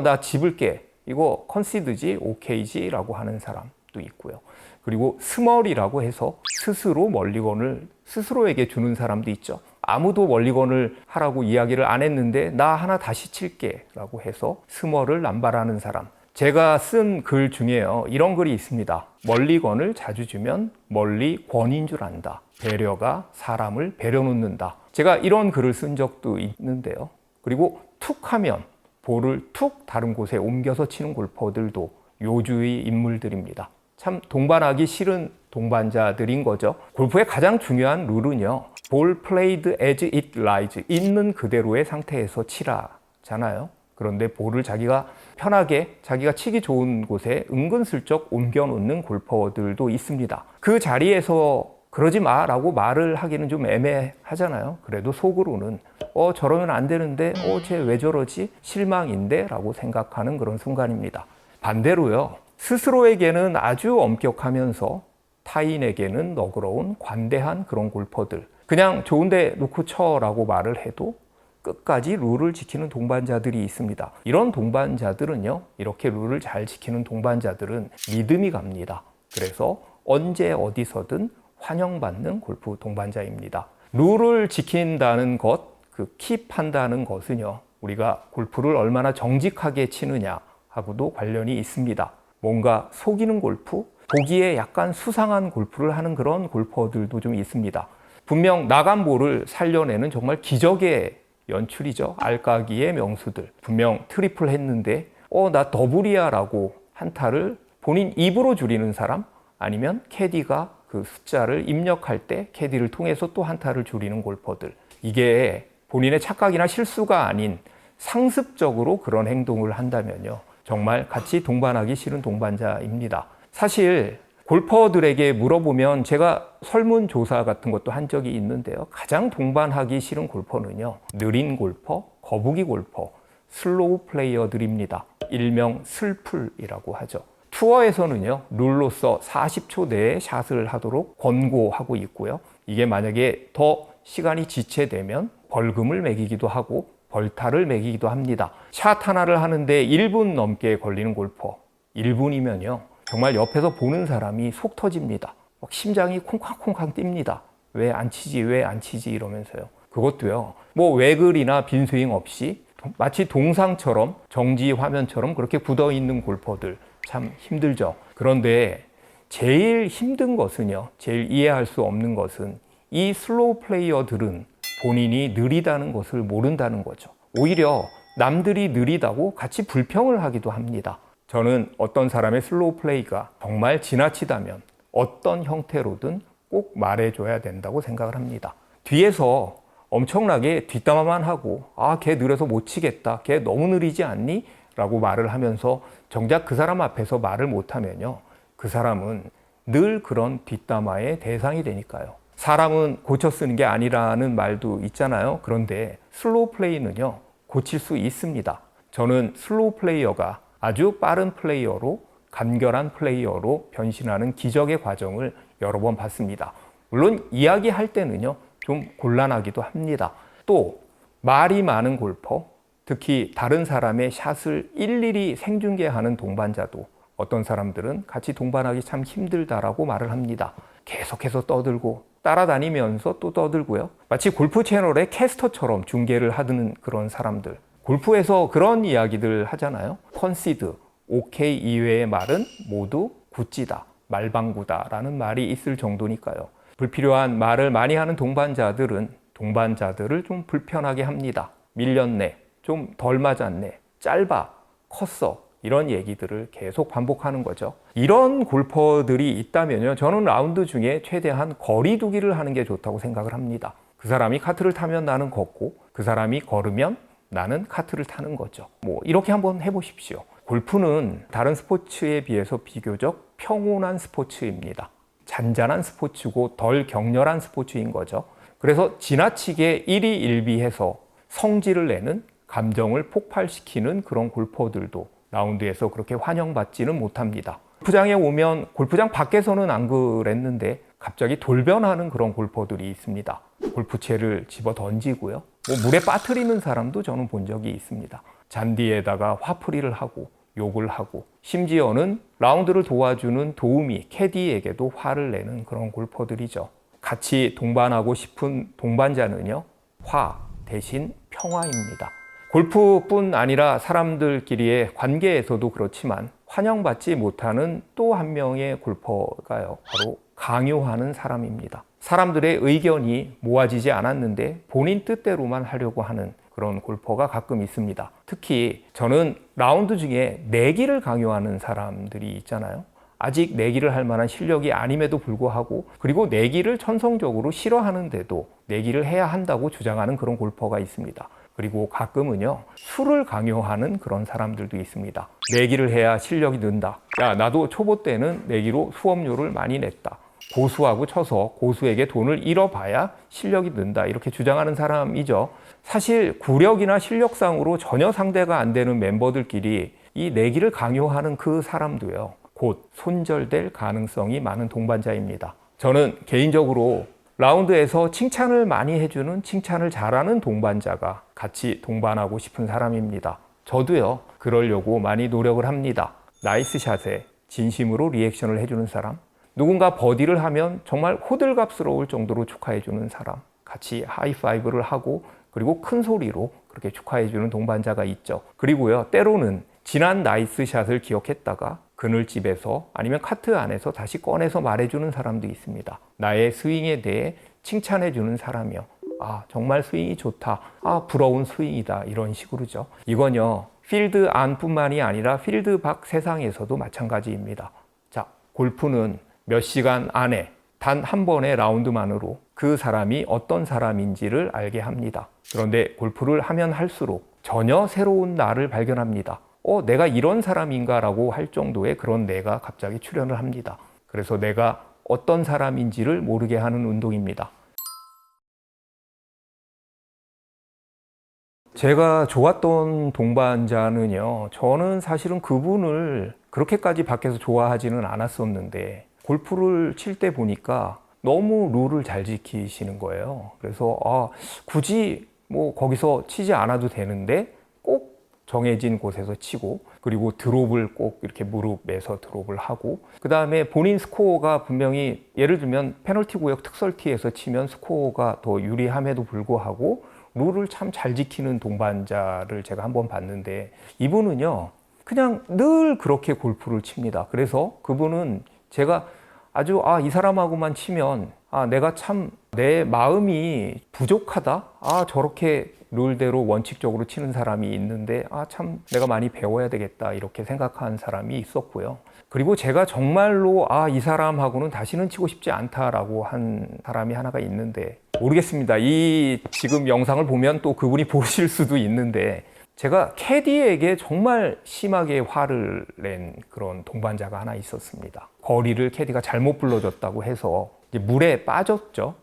나 집을게. 이거 컨시드지, 오케이지 라고 하는 사람도 있고요. 그리고 스멀이라고 해서 스스로 멀리건을 스스로에게 주는 사람도 있죠. 아무도 멀리건을 하라고 이야기를 안 했는데 나 하나 다시 칠게 라고 해서 스멀을 남발하는 사람. 제가 쓴 글 중에요, 이런 글이 있습니다. 멀리건을 자주 주면 멀리 권인 줄 안다. 배려가 사람을 배려놓는다. 제가 이런 글을 쓴 적도 있는데요. 그리고 툭 하면 볼을 툭 다른 곳에 옮겨서 치는 골퍼들도 요주의 인물들입니다. 참 동반하기 싫은 동반자들인 거죠. 골프의 가장 중요한 룰은요, 볼 플레이드 as it lies, 있는 그대로의 상태에서 치라잖아요. 그런데 볼을 자기가 편하게 자기가 치기 좋은 곳에 은근슬쩍 옮겨놓는 골퍼들도 있습니다. 그 자리에서 그러지 마라고 말을 하기는 좀 애매하잖아요. 그래도 속으로는 저러면 안 되는데 쟤 왜 저러지? 실망인데? 라고 생각하는 그런 순간입니다. 반대로요, 스스로에게는 아주 엄격하면서 타인에게는 너그러운 관대한 그런 골퍼들, 그냥 좋은데 놓고 쳐라고 말을 해도 끝까지 룰을 지키는 동반자들이 있습니다. 이런 동반자들은요, 이렇게 룰을 잘 지키는 동반자들은 믿음이 갑니다. 그래서 언제 어디서든 환영받는 골프 동반자입니다. 룰을 지킨다는 것, 그 킵한다는 것은요, 우리가 골프를 얼마나 정직하게 치느냐 하고도 관련이 있습니다. 뭔가 속이는 골프, 보기에 약간 수상한 골프를 하는 그런 골퍼들도 좀 있습니다. 분명 나간 볼을 살려내는 정말 기적의 연출이죠. 알까기의 명수들. 분명 트리플 했는데 나 더블이야 라고 한타를 본인 입으로 줄이는 사람, 아니면 캐디가 그 숫자를 입력할 때 캐디를 통해서 또 한타를 줄이는 골퍼들. 이게 본인의 착각이나 실수가 아닌 상습적으로 그런 행동을 한다면요, 정말 같이 동반하기 싫은 동반자입니다. 사실 골퍼들에게 물어보면 제가 설문조사 같은 것도 한 적이 있는데요, 가장 동반하기 싫은 골퍼는요, 느린 골퍼, 거북이 골퍼, 슬로우 플레이어들입니다. 일명 슬플이라고 하죠. 투어에서는요, 룰로서 40초 내에 샷을 하도록 권고하고 있고요, 이게 만약에 더 시간이 지체되면 벌금을 매기기도 하고 벌타를 매기기도 합니다. 샷 하나를 하는데 1분 넘게 걸리는 골퍼, 1분이면요 정말 옆에서 보는 사람이 속 터집니다. 막 심장이 콩쾅콩쾅 뜁니다. 왜 안 치지 왜 안 치지 이러면서요. 그것도요, 뭐 외글이나 빈스윙 없이 마치 동상처럼 정지 화면처럼 그렇게 굳어 있는 골퍼들 참 힘들죠. 그런데 제일 힘든 것은요, 제일 이해할 수 없는 것은 이 슬로우 플레이어들은 본인이 느리다는 것을 모른다는 거죠. 오히려 남들이 느리다고 같이 불평을 하기도 합니다. 저는 어떤 사람의 슬로우 플레이가 정말 지나치다면 어떤 형태로든 꼭 말해줘야 된다고 생각을 합니다. 뒤에서 엄청나게 뒷담화만 하고 걔 느려서 못 치겠다, 걔 너무 느리지 않니? 라고 말을 하면서 정작 그 사람 앞에서 말을 못하면요, 그 사람은 늘 그런 뒷담화의 대상이 되니까요. 사람은 고쳐 쓰는 게 아니라는 말도 있잖아요. 그런데 슬로우 플레이는요, 고칠 수 있습니다. 저는 슬로우 플레이어가 아주 빠른 플레이어로, 간결한 플레이어로 변신하는 기적의 과정을 여러 번 봤습니다. 물론 이야기할 때는요, 좀 곤란하기도 합니다. 또 말이 많은 골퍼, 특히 다른 사람의 샷을 일일이 생중계하는 동반자도 어떤 사람들은 같이 동반하기 참 힘들다라고 말을 합니다. 계속해서 떠들고 따라다니면서 또 떠들고요. 마치 골프 채널의 캐스터처럼 중계를 하는 그런 사람들. 골프에서 그런 이야기들 하잖아요. 컨시드, 오케이 이외의 말은 모두 굿지다, 말방구다라는 말이 있을 정도니까요. 불필요한 말을 많이 하는 동반자들은 동반자들을 좀 불편하게 합니다. 밀렸네, 좀 덜 맞았네, 짧아, 컸어, 이런 얘기들을 계속 반복하는 거죠. 이런 골퍼들이 있다면요, 저는 라운드 중에 최대한 거리 두기를 하는 게 좋다고 생각을 합니다. 그 사람이 카트를 타면 나는 걷고, 그 사람이 걸으면 나는 카트를 타는 거죠. 이렇게 한번 해보십시오. 골프는 다른 스포츠에 비해서 비교적 평온한 스포츠입니다. 잔잔한 스포츠고 덜 격렬한 스포츠인 거죠. 그래서 지나치게 일희일비해서 성질을 내는, 감정을 폭발시키는 그런 골퍼들도 라운드에서 그렇게 환영받지는 못합니다. 골프장에 오면 골프장 밖에서는 안 그랬는데 갑자기 돌변하는 그런 골퍼들이 있습니다. 골프채를 집어 던지고요, 물에 빠뜨리는 사람도 저는 본 적이 있습니다. 잔디에다가 화풀이를 하고 욕을 하고, 심지어는 라운드를 도와주는 도우미, 캐디에게도 화를 내는 그런 골퍼들이죠. 같이 동반하고 싶은 동반자는요, 화 대신 평화입니다. 골프뿐 아니라 사람들끼리의 관계에서도 그렇지만 환영받지 못하는 또 한 명의 골퍼가요, 바로 강요하는 사람입니다. 사람들의 의견이 모아지지 않았는데 본인 뜻대로만 하려고 하는 그런 골퍼가 가끔 있습니다. 특히 저는 라운드 중에 내기를 강요하는 사람들이 있잖아요. 아직 내기를 할 만한 실력이 아님에도 불구하고, 그리고 내기를 천성적으로 싫어하는데도 내기를 해야 한다고 주장하는 그런 골퍼가 있습니다. 그리고 가끔은요, 술을 강요하는 그런 사람들도 있습니다. 내기를 해야 실력이 는다. 야, 나도 초보 때는 내기로 수업료를 많이 냈다. 고수하고 쳐서 고수에게 돈을 잃어봐야 실력이 는다. 이렇게 주장하는 사람이죠. 사실 구력이나 실력상으로 전혀 상대가 안 되는 멤버들끼리 이 내기를 강요하는 그 사람도요, 곧 손절될 가능성이 많은 동반자입니다. 저는 개인적으로 라운드에서 칭찬을 많이 해주는, 칭찬을 잘하는 동반자가 같이 동반하고 싶은 사람입니다. 저도요, 그러려고 많이 노력을 합니다. 나이스 샷에 진심으로 리액션을 해주는 사람, 누군가 버디를 하면 정말 호들갑스러울 정도로 축하해주는 사람, 같이 하이파이브를 하고 그리고 큰 소리로 그렇게 축하해주는 동반자가 있죠. 그리고요, 때로는 지난 나이스 샷을 기억했다가 그늘집에서 아니면 카트 안에서 다시 꺼내서 말해주는 사람도 있습니다. 나의 스윙에 대해 칭찬해주는 사람이요. 아, 정말 스윙이 좋다. 아, 부러운 스윙이다. 이런 식으로죠. 이건요, 필드 안뿐만이 아니라 필드 밖 세상에서도 마찬가지입니다. 자, 골프는 몇 시간 안에 단 한 번의 라운드만으로 그 사람이 어떤 사람인지를 알게 합니다. 그런데 골프를 하면 할수록 전혀 새로운 나를 발견합니다. 내가 이런 사람인가라고 할 정도의 그런 내가 갑자기 출현을 합니다. 그래서 내가 어떤 사람인지를 모르게 하는 운동입니다. 제가 좋았던 동반자는요, 저는 사실은 그분을 그렇게까지 밖에서 좋아하지는 않았었는데 골프를 칠 때 보니까 너무 룰을 잘 지키시는 거예요. 그래서 굳이 뭐 거기서 치지 않아도 되는데 꼭 정해진 곳에서 치고, 그리고 드롭을 꼭 이렇게 무릎에서 드롭을 하고, 그 다음에 본인 스코어가 분명히 예를 들면 페널티 구역 특설티에서 치면 스코어가 더 유리함에도 불구하고 룰을 참 잘 지키는 동반자를 제가 한번 봤는데, 이분은요 그냥 늘 그렇게 골프를 칩니다. 그래서 그분은 제가 아주 이 사람하고만 치면 내가 참 내 마음이 부족하다, 저렇게 룰대로 원칙적으로 치는 사람이 있는데 참 내가 많이 배워야 되겠다, 이렇게 생각한 사람이 있었고요. 그리고 제가 정말로 이 사람하고는 다시는 치고 싶지 않다라고 한 사람이 하나가 있는데, 모르겠습니다. 이 지금 영상을 보면 또 그분이 보실 수도 있는데, 제가 캐디에게 정말 심하게 화를 낸 그런 동반자가 하나 있었습니다. 거리를 캐디가 잘못 불러줬다고 해서 이제 물에 빠졌죠.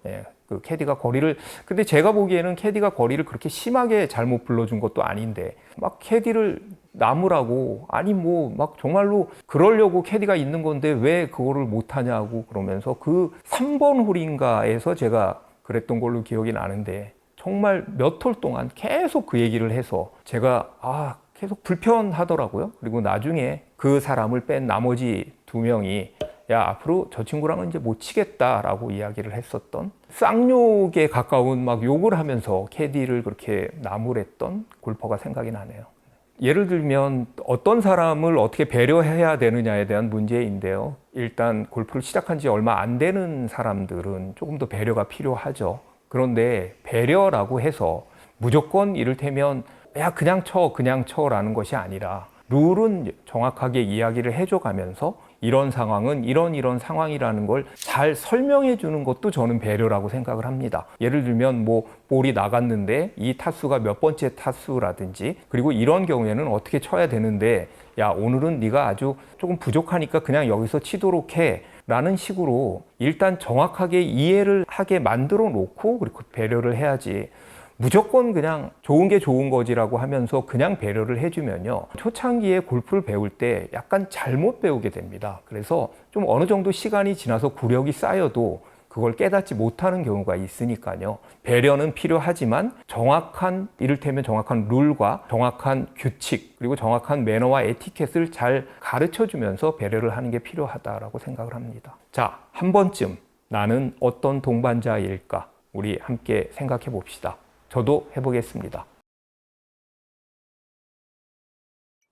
그 캐디가 거리를, 근데 제가 보기에는 캐디가 거리를 그렇게 심하게 잘못 불러준 것도 아닌데 막 캐디를 나무라고, 아니 뭐 막 정말로 그러려고 캐디가 있는 건데 왜 그거를 못하냐고 그러면서, 그 3번 홀인가에서 제가 그랬던 걸로 기억이 나는데 정말 몇 홀 동안 계속 그 얘기를 해서 제가 계속 불편하더라고요. 그리고 나중에 그 사람을 뺀 나머지 2명이 야, 앞으로 저 친구랑은 이제 못 치겠다라고 이야기를 했었던, 쌍욕에 가까운 막 욕을 하면서 캐디를 그렇게 나무랬던 골퍼가 생각이 나네요. 예를 들면 어떤 사람을 어떻게 배려해야 되느냐에 대한 문제인데요. 일단 골프를 시작한 지 얼마 안 되는 사람들은 조금 더 배려가 필요하죠. 그런데 배려라고 해서 무조건 이를테면 야, 그냥 쳐라는 것이 아니라 룰은 정확하게 이야기를 해줘가면서 이런 상황은 이런 상황이라는 걸 잘 설명해 주는 것도 저는 배려라고 생각을 합니다. 예를 들면 뭐 볼이 나갔는데 이 타수가 몇 번째 타수라든지, 그리고 이런 경우에는 어떻게 쳐야 되는데 야, 오늘은 네가 아주 조금 부족하니까 그냥 여기서 치도록 해 라는 식으로 일단 정확하게 이해를 하게 만들어 놓고 그리고 배려를 해야지, 무조건 그냥 좋은 게 좋은 거지라고 하면서 그냥 배려를 해주면요, 초창기에 골프를 배울 때 약간 잘못 배우게 됩니다. 그래서 좀 어느 정도 시간이 지나서 구력이 쌓여도 그걸 깨닫지 못하는 경우가 있으니까요. 배려는 필요하지만 이를테면 정확한 룰과 정확한 규칙, 그리고 정확한 매너와 에티켓을 잘 가르쳐주면서 배려를 하는 게 필요하다라고 생각을 합니다. 자, 한 번쯤 나는 어떤 동반자일까? 우리 함께 생각해 봅시다. 저도 해보겠습니다.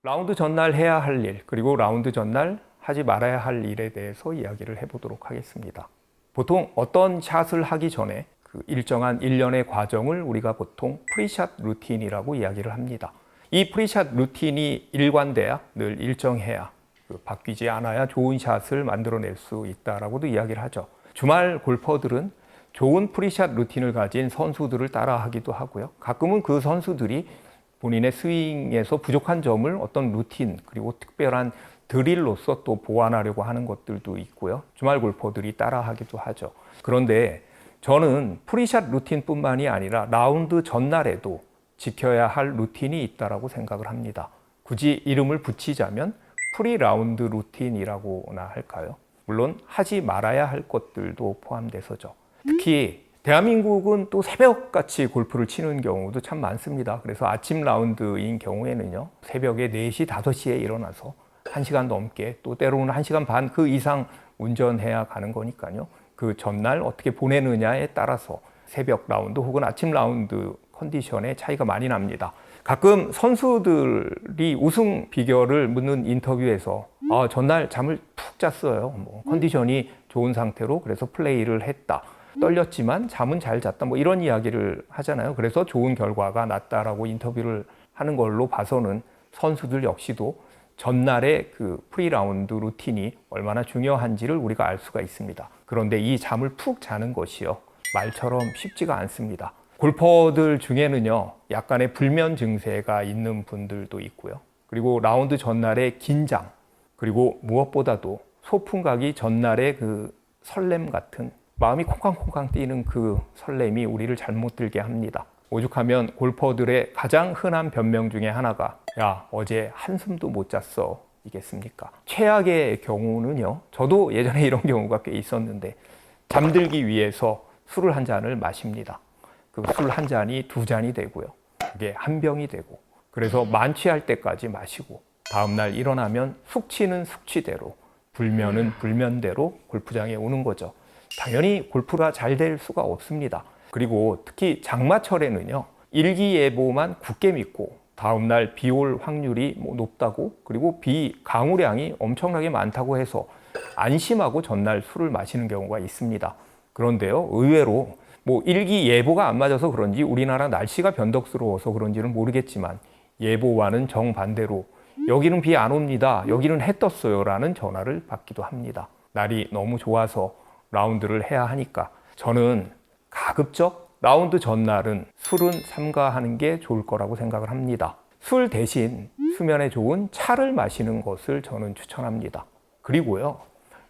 라운드 전날 해야 할 일, 그리고 라운드 전날 하지 말아야 할 일에 대해서 이야기를 해보도록 하겠습니다. 보통 어떤 샷을 하기 전에 그 일정한 일련의 과정을 우리가 보통 프리샷 루틴이라고 이야기를 합니다. 이 프리샷 루틴이 일관돼야, 늘 일정해야, 바뀌지 않아야 좋은 샷을 만들어낼 수 있다라고도 이야기를 하죠. 주말 골퍼들은 좋은 프리샷 루틴을 가진 선수들을 따라하기도 하고요. 가끔은 그 선수들이 본인의 스윙에서 부족한 점을 어떤 루틴, 그리고 특별한 드릴로서 또 보완하려고 하는 것들도 있고요. 주말 골퍼들이 따라하기도 하죠. 그런데 저는 프리샷 루틴뿐만이 아니라 라운드 전날에도 지켜야 할 루틴이 있다고 생각을 합니다. 굳이 이름을 붙이자면 프리라운드 루틴이라고나 할까요? 물론 하지 말아야 할 것들도 포함돼서죠. 특히 대한민국은 또 새벽같이 골프를 치는 경우도 참 많습니다. 그래서 아침 라운드인 경우에는요, 새벽에 4시, 5시에 일어나서 1시간 넘게, 또 때로는 1시간 반 그 이상 운전해야 가는 거니까요. 그 전날 어떻게 보내느냐에 따라서 새벽 라운드 혹은 아침 라운드 컨디션의 차이가 많이 납니다. 가끔 선수들이 우승 비결을 묻는 인터뷰에서 전날 잠을 푹 잤어요. 뭐 컨디션이 좋은 상태로 그래서 플레이를 했다. 떨렸지만 잠은 잘 잤다. 뭐 이런 이야기를 하잖아요. 그래서 좋은 결과가 났다라고 인터뷰를 하는 걸로 봐서는 선수들 역시도 전날의 그 프리라운드 루틴이 얼마나 중요한지를 우리가 알 수가 있습니다. 그런데 이 잠을 푹 자는 것이요, 말처럼 쉽지가 않습니다. 골퍼들 중에는요, 약간의 불면 증세가 있는 분들도 있고요. 그리고 라운드 전날의 긴장, 그리고 무엇보다도 소풍 가기 전날의 그 설렘 같은, 마음이 콩쾅콩쾅 뛰는 그 설렘이 우리를 잘못 들게 합니다. 오죽하면 골퍼들의 가장 흔한 변명 중에 하나가 야, 어제 한숨도 못 잤어 이겠습니까? 최악의 경우는요, 저도 예전에 이런 경우가 꽤 있었는데 잠들기 위해서 술을 한 잔을 마십니다. 그 술 한 잔이 두 잔이 되고요, 그게 한 병이 되고, 그래서 만취할 때까지 마시고 다음날 일어나면 숙취는 숙취대로, 불면은 불면대로 골프장에 오는 거죠. 당연히 골프가 잘 될 수가 없습니다. 그리고 특히 장마철에는요, 일기예보만 굳게 믿고 다음날 비 올 확률이 높다고, 그리고 비 강우량이 엄청나게 많다고 해서 안심하고 전날 술을 마시는 경우가 있습니다. 그런데요, 의외로 일기예보가 안 맞아서 그런지, 우리나라 날씨가 변덕스러워서 그런지는 모르겠지만 예보와는 정반대로 여기는 비 안 옵니다, 여기는 해 떴어요 라는 전화를 받기도 합니다. 날이 너무 좋아서 라운드를 해야 하니까 저는 가급적 라운드 전날은 술은 삼가하는 게 좋을 거라고 생각을 합니다. 술 대신 수면에 좋은 차를 마시는 것을 저는 추천합니다. 그리고요,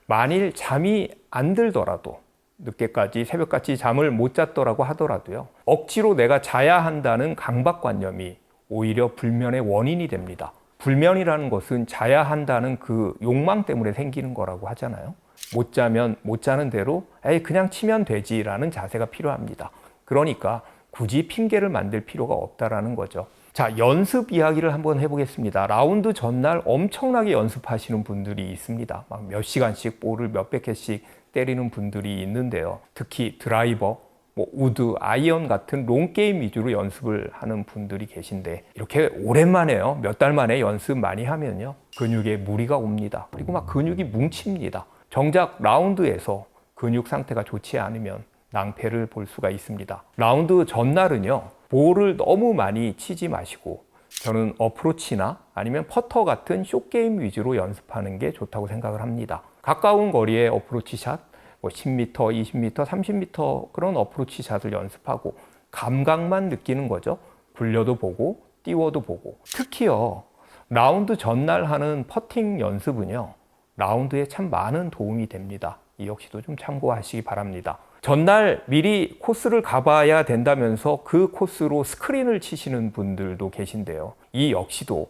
만일 잠이 안 들더라도, 늦게까지 새벽까지 잠을 못 잤더라고 하더라도요, 억지로 내가 자야 한다는 강박관념이 오히려 불면의 원인이 됩니다. 불면이라는 것은 자야 한다는 그 욕망 때문에 생기는 거라고 하잖아요. 못 자면 못 자는 대로 그냥 치면 되지라는 자세가 필요합니다. 그러니까 굳이 핑계를 만들 필요가 없다라는 거죠. 자, 연습 이야기를 한번 해보겠습니다. 라운드 전날 엄청나게 연습하시는 분들이 있습니다. 막 몇 시간씩 볼을 몇백 개씩 때리는 분들이 있는데요. 특히 드라이버, 우드, 아이언 같은 롱게임 위주로 연습을 하는 분들이 계신데, 이렇게 오랜만에요, 몇 달 만에 연습 많이 하면요, 근육에 무리가 옵니다. 그리고 막 근육이 뭉칩니다. 정작 라운드에서 근육 상태가 좋지 않으면 낭패를 볼 수가 있습니다. 라운드 전날은요, 볼을 너무 많이 치지 마시고 저는 어프로치나 아니면 퍼터 같은 숏게임 위주로 연습하는 게 좋다고 생각을 합니다. 가까운 거리의 어프로치 샷, 10m, 20m, 30m 그런 어프로치 샷을 연습하고 감각만 느끼는 거죠. 굴려도 보고 띄워도 보고. 특히요, 라운드 전날 하는 퍼팅 연습은요, 라운드에 참 많은 도움이 됩니다. 이 역시도 좀 참고하시기 바랍니다. 전날 미리 코스를 가봐야 된다면서 그 코스로 스크린을 치시는 분들도 계신데요. 이 역시도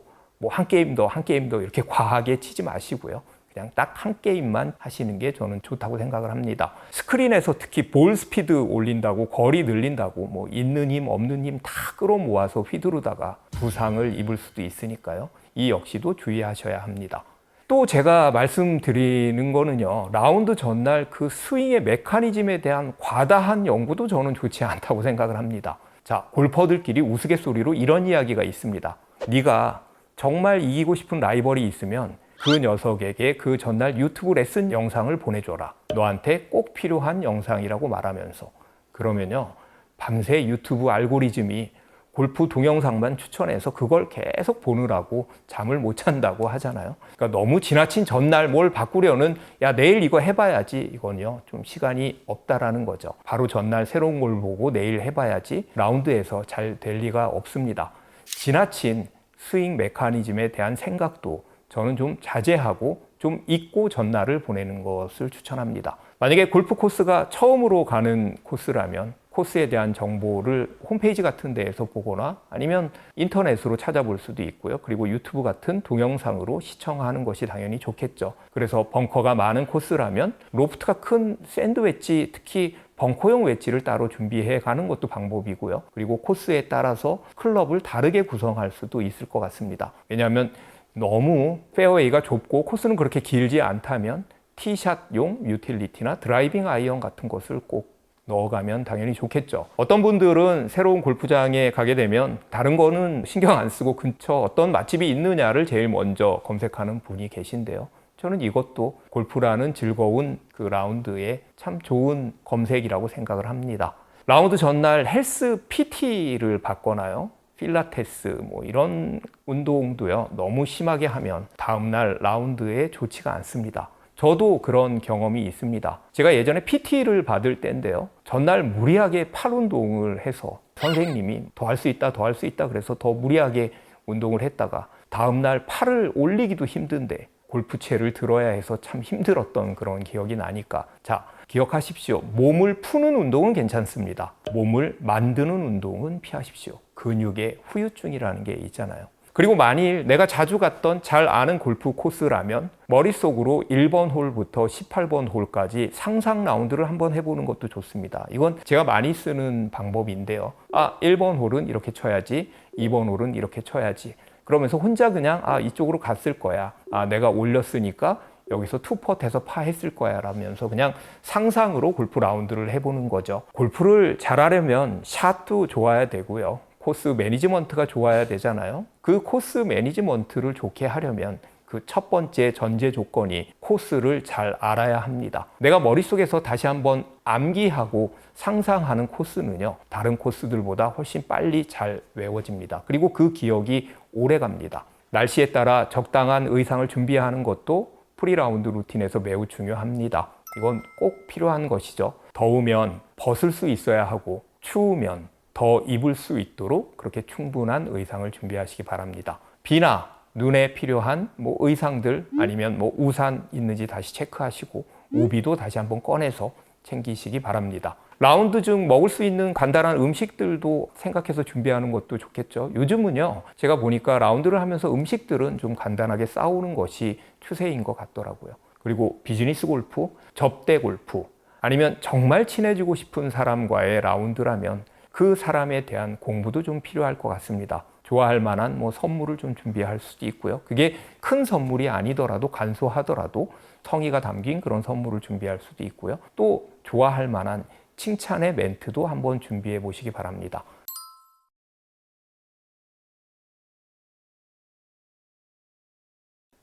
한 게임 더, 한 게임 더 이렇게 과하게 치지 마시고요, 그냥 딱 한 게임만 하시는 게 저는 좋다고 생각을 합니다. 스크린에서 특히 볼 스피드 올린다고, 거리 늘린다고 있는 힘 없는 힘 다 끌어모아서 휘두르다가 부상을 입을 수도 있으니까요. 이 역시도 주의하셔야 합니다. 또 제가 말씀드리는 거는요, 라운드 전날 그 스윙의 메커니즘에 대한 과다한 연구도 저는 좋지 않다고 생각을 합니다. 자, 골퍼들끼리 우스갯소리로 이런 이야기가 있습니다. 네가 정말 이기고 싶은 라이벌이 있으면 그 녀석에게 그 전날 유튜브 레슨 영상을 보내줘라. 너한테 꼭 필요한 영상이라고 말하면서, 그러면요, 밤새 유튜브 알고리즘이 골프 동영상만 추천해서 그걸 계속 보느라고 잠을 못 잔다고 하잖아요. 그러니까 너무 지나친 전날 뭘 바꾸려는, 야 내일 이거 해봐야지, 이건요 좀 시간이 없다라는 거죠. 바로 전날 새로운 걸 보고 내일 해봐야지 라운드에서 잘 될 리가 없습니다. 지나친 스윙 메커니즘에 대한 생각도 저는 좀 자제하고 좀 잊고 전날을 보내는 것을 추천합니다. 만약에 골프 코스가 처음으로 가는 코스라면 코스에 대한 정보를 홈페이지 같은 데에서 보거나 아니면 인터넷으로 찾아볼 수도 있고요. 그리고 유튜브 같은 동영상으로 시청하는 것이 당연히 좋겠죠. 그래서 벙커가 많은 코스라면 로프트가 큰 샌드 웨지, 특히 벙커용 웨지를 따로 준비해 가는 것도 방법이고요. 그리고 코스에 따라서 클럽을 다르게 구성할 수도 있을 것 같습니다. 왜냐하면 너무 페어웨이가 좁고 코스는 그렇게 길지 않다면 티샷용 유틸리티나 드라이빙 아이언 같은 것을 꼭 넣어가면 당연히 좋겠죠. 어떤 분들은 새로운 골프장에 가게 되면 다른 거는 신경 안 쓰고 근처 어떤 맛집이 있느냐를 제일 먼저 검색하는 분이 계신데요. 저는 이것도 골프라는 즐거운 그 라운드에 참 좋은 검색이라고 생각을 합니다. 라운드 전날 헬스 PT를 받거나요. 필라테스 뭐 이런 운동도요. 너무 심하게 하면 다음날 라운드에 좋지가 않습니다. 저도 그런 경험이 있습니다. 제가 예전에 PT를 받을 때인데요. 전날 무리하게 팔 운동을 해서 선생님이 더 할 수 있다, 더 할 수 있다 그래서 더 무리하게 운동을 했다가 다음날 팔을 올리기도 힘든데 골프채를 들어야 해서 참 힘들었던 그런 기억이 나니까 자, 기억하십시오. 몸을 푸는 운동은 괜찮습니다. 몸을 만드는 운동은 피하십시오. 근육의 후유증이라는 게 있잖아요. 그리고 만일 내가 자주 갔던 잘 아는 골프 코스라면 머릿속으로 1번 홀부터 18번 홀까지 상상 라운드를 한번 해보는 것도 좋습니다. 이건 제가 많이 쓰는 방법인데요. 1번 홀은 이렇게 쳐야지, 2번 홀은 이렇게 쳐야지. 그러면서 혼자 그냥 이쪽으로 갔을 거야. 내가 올렸으니까 여기서 투퍼트해서 파 했을 거야 라면서 그냥 상상으로 골프 라운드를 해보는 거죠. 골프를 잘하려면 샷도 좋아야 되고요. 코스 매니지먼트가 좋아야 되잖아요. 그 코스 매니지먼트를 좋게 하려면 그 첫 번째 전제 조건이 코스를 잘 알아야 합니다. 내가 머릿속에서 다시 한번 암기하고 상상하는 코스는요, 다른 코스들보다 훨씬 빨리 잘 외워집니다. 그리고 그 기억이 오래 갑니다. 날씨에 따라 적당한 의상을 준비하는 것도 프리라운드 루틴에서 매우 중요합니다. 이건 꼭 필요한 것이죠. 더우면 벗을 수 있어야 하고 추우면 더 입을 수 있도록 그렇게 충분한 의상을 준비하시기 바랍니다. 비나 눈에 필요한 의상들 아니면 우산 있는지 다시 체크하시고 우비도 다시 한번 꺼내서 챙기시기 바랍니다. 라운드 중 먹을 수 있는 간단한 음식들도 생각해서 준비하는 것도 좋겠죠. 요즘은요, 제가 보니까 라운드를 하면서 음식들은 좀 간단하게 싸우는 것이 추세인 것 같더라고요. 그리고 비즈니스 골프, 접대 골프, 아니면 정말 친해지고 싶은 사람과의 라운드라면 그 사람에 대한 공부도 좀 필요할 것 같습니다. 좋아할 만한 선물을 좀 준비할 수도 있고요. 그게 큰 선물이 아니더라도 간소하더라도 성의가 담긴 그런 선물을 준비할 수도 있고요. 또 좋아할 만한 칭찬의 멘트도 한번 준비해 보시기 바랍니다.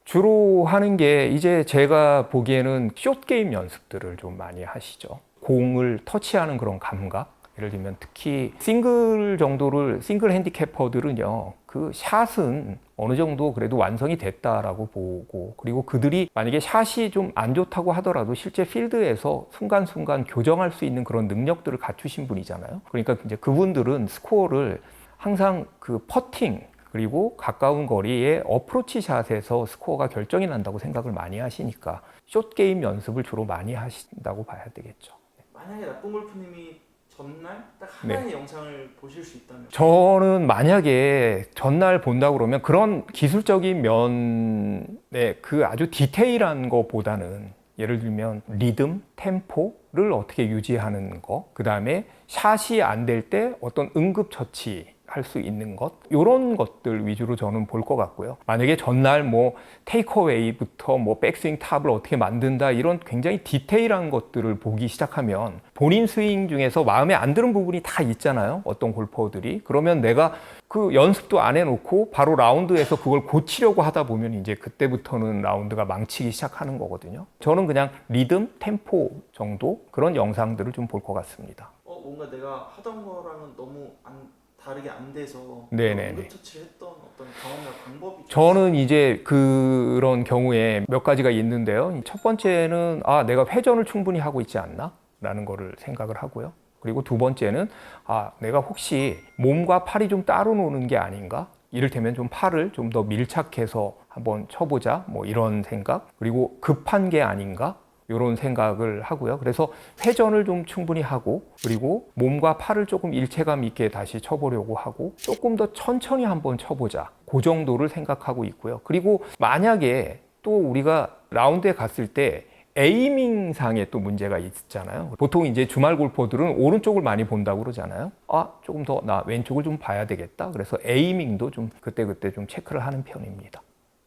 주로 하는 게 이제 제가 보기에는 숏게임 연습들을 좀 많이 하시죠. 공을 터치하는 그런 감각. 예를 들면 특히 싱글 핸디캐퍼들은요, 그 샷은 어느 정도 그래도 완성이 됐다라고 보고, 그리고 그들이 만약에 샷이 좀 안 좋다고 하더라도 실제 필드에서 순간순간 교정할 수 있는 그런 능력들을 갖추신 분이잖아요. 그러니까 이제 그분들은 스코어를 항상 그 퍼팅 그리고 가까운 거리의 어프로치 샷에서 스코어가 결정이 난다고 생각을 많이 하시니까 숏게임 연습을 주로 많이 하신다고 봐야 되겠죠. 만약에 나쁜 골프님이 전날 딱 하나의 영상을 보실 수 있다면 저는 만약에 전날 본다 그러면 그런 기술적인 면의 그 아주 디테일한 것보다는 예를 들면 리듬, 템포를 어떻게 유지하는 거, 그 다음에 샷이 안 될 때 어떤 응급처치 할 수 있는 것, 이런 것들 위주로 저는 볼 것 같고요. 만약에 전날 테이크어웨이부터 백스윙 탑을 어떻게 만든다 이런 굉장히 디테일한 것들을 보기 시작하면 본인 스윙 중에서 마음에 안 드는 부분이 다 있잖아요. 어떤 골퍼들이. 그러면 내가 그 연습도 안 해놓고 바로 라운드에서 그걸 고치려고 하다 보면 이제 그때부터는 라운드가 망치기 시작하는 거거든요. 저는 그냥 리듬, 템포 정도 그런 영상들을 좀 볼 것 같습니다. 뭔가 내가 하던 거랑은 너무 다르게 안 돼서 응급처치를 했던 어떤 경험이나 방법이 저는 이제 그런 경우에 몇 가지가 있는데요. 첫 번째는 내가 회전을 충분히 하고 있지 않나? 라는 거를 생각을 하고요. 그리고 두 번째는 내가 혹시 몸과 팔이 좀 따로 노는 게 아닌가? 이를테면 좀 팔을 좀 더 밀착해서 한번 쳐보자 이런 생각. 그리고 급한 게 아닌가? 이런 생각을 하고요. 그래서 회전을 좀 충분히 하고 그리고 몸과 팔을 조금 일체감 있게 다시 쳐보려고 하고 조금 더 천천히 한번 쳐보자. 그 정도를 생각하고 있고요. 그리고 만약에 또 우리가 라운드에 갔을 때 에이밍 상에 또 문제가 있잖아요. 보통 이제 주말 골퍼들은 오른쪽을 많이 본다고 그러잖아요. 조금 더 나 왼쪽을 좀 봐야 되겠다. 그래서 에이밍도 좀 그때그때 좀 체크를 하는 편입니다.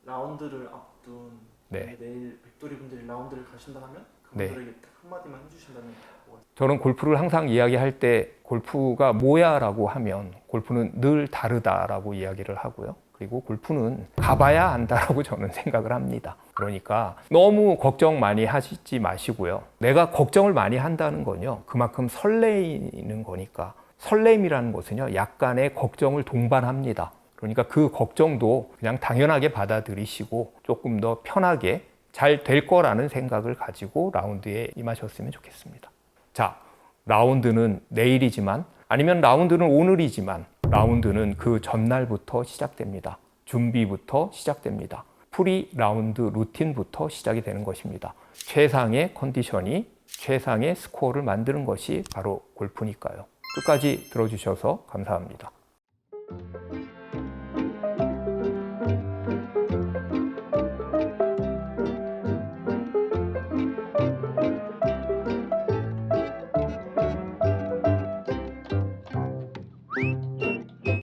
라운드를 앞둔 내일 백돌이 분들이 라운드를 가신다 하면 네. 그분들에게 딱 한마디만 해주신다면 뭐가 저는 골프를 항상 이야기할 때 골프가 뭐야라고 하면 골프는 늘 다르다라고 이야기를 하고요. 그리고 골프는 가봐야 안다라고 저는 생각을 합니다. 그러니까 너무 걱정 많이 하시지 마시고요. 내가 걱정을 많이 한다는 건요. 그만큼 설레이는 거니까. 설렘이라는 것은요. 약간의 걱정을 동반합니다. 그러니까 그 걱정도 그냥 당연하게 받아들이시고 조금 더 편하게 잘 될 거라는 생각을 가지고 라운드에 임하셨으면 좋겠습니다. 자, 라운드는 내일이지만 아니면 라운드는 오늘이지만 라운드는 그 전날부터 시작됩니다. 준비부터 시작됩니다. 프리 라운드 루틴부터 시작이 되는 것입니다. 최상의 컨디션이 최상의 스코어를 만드는 것이 바로 골프니까요. 끝까지 들어주셔서 감사합니다.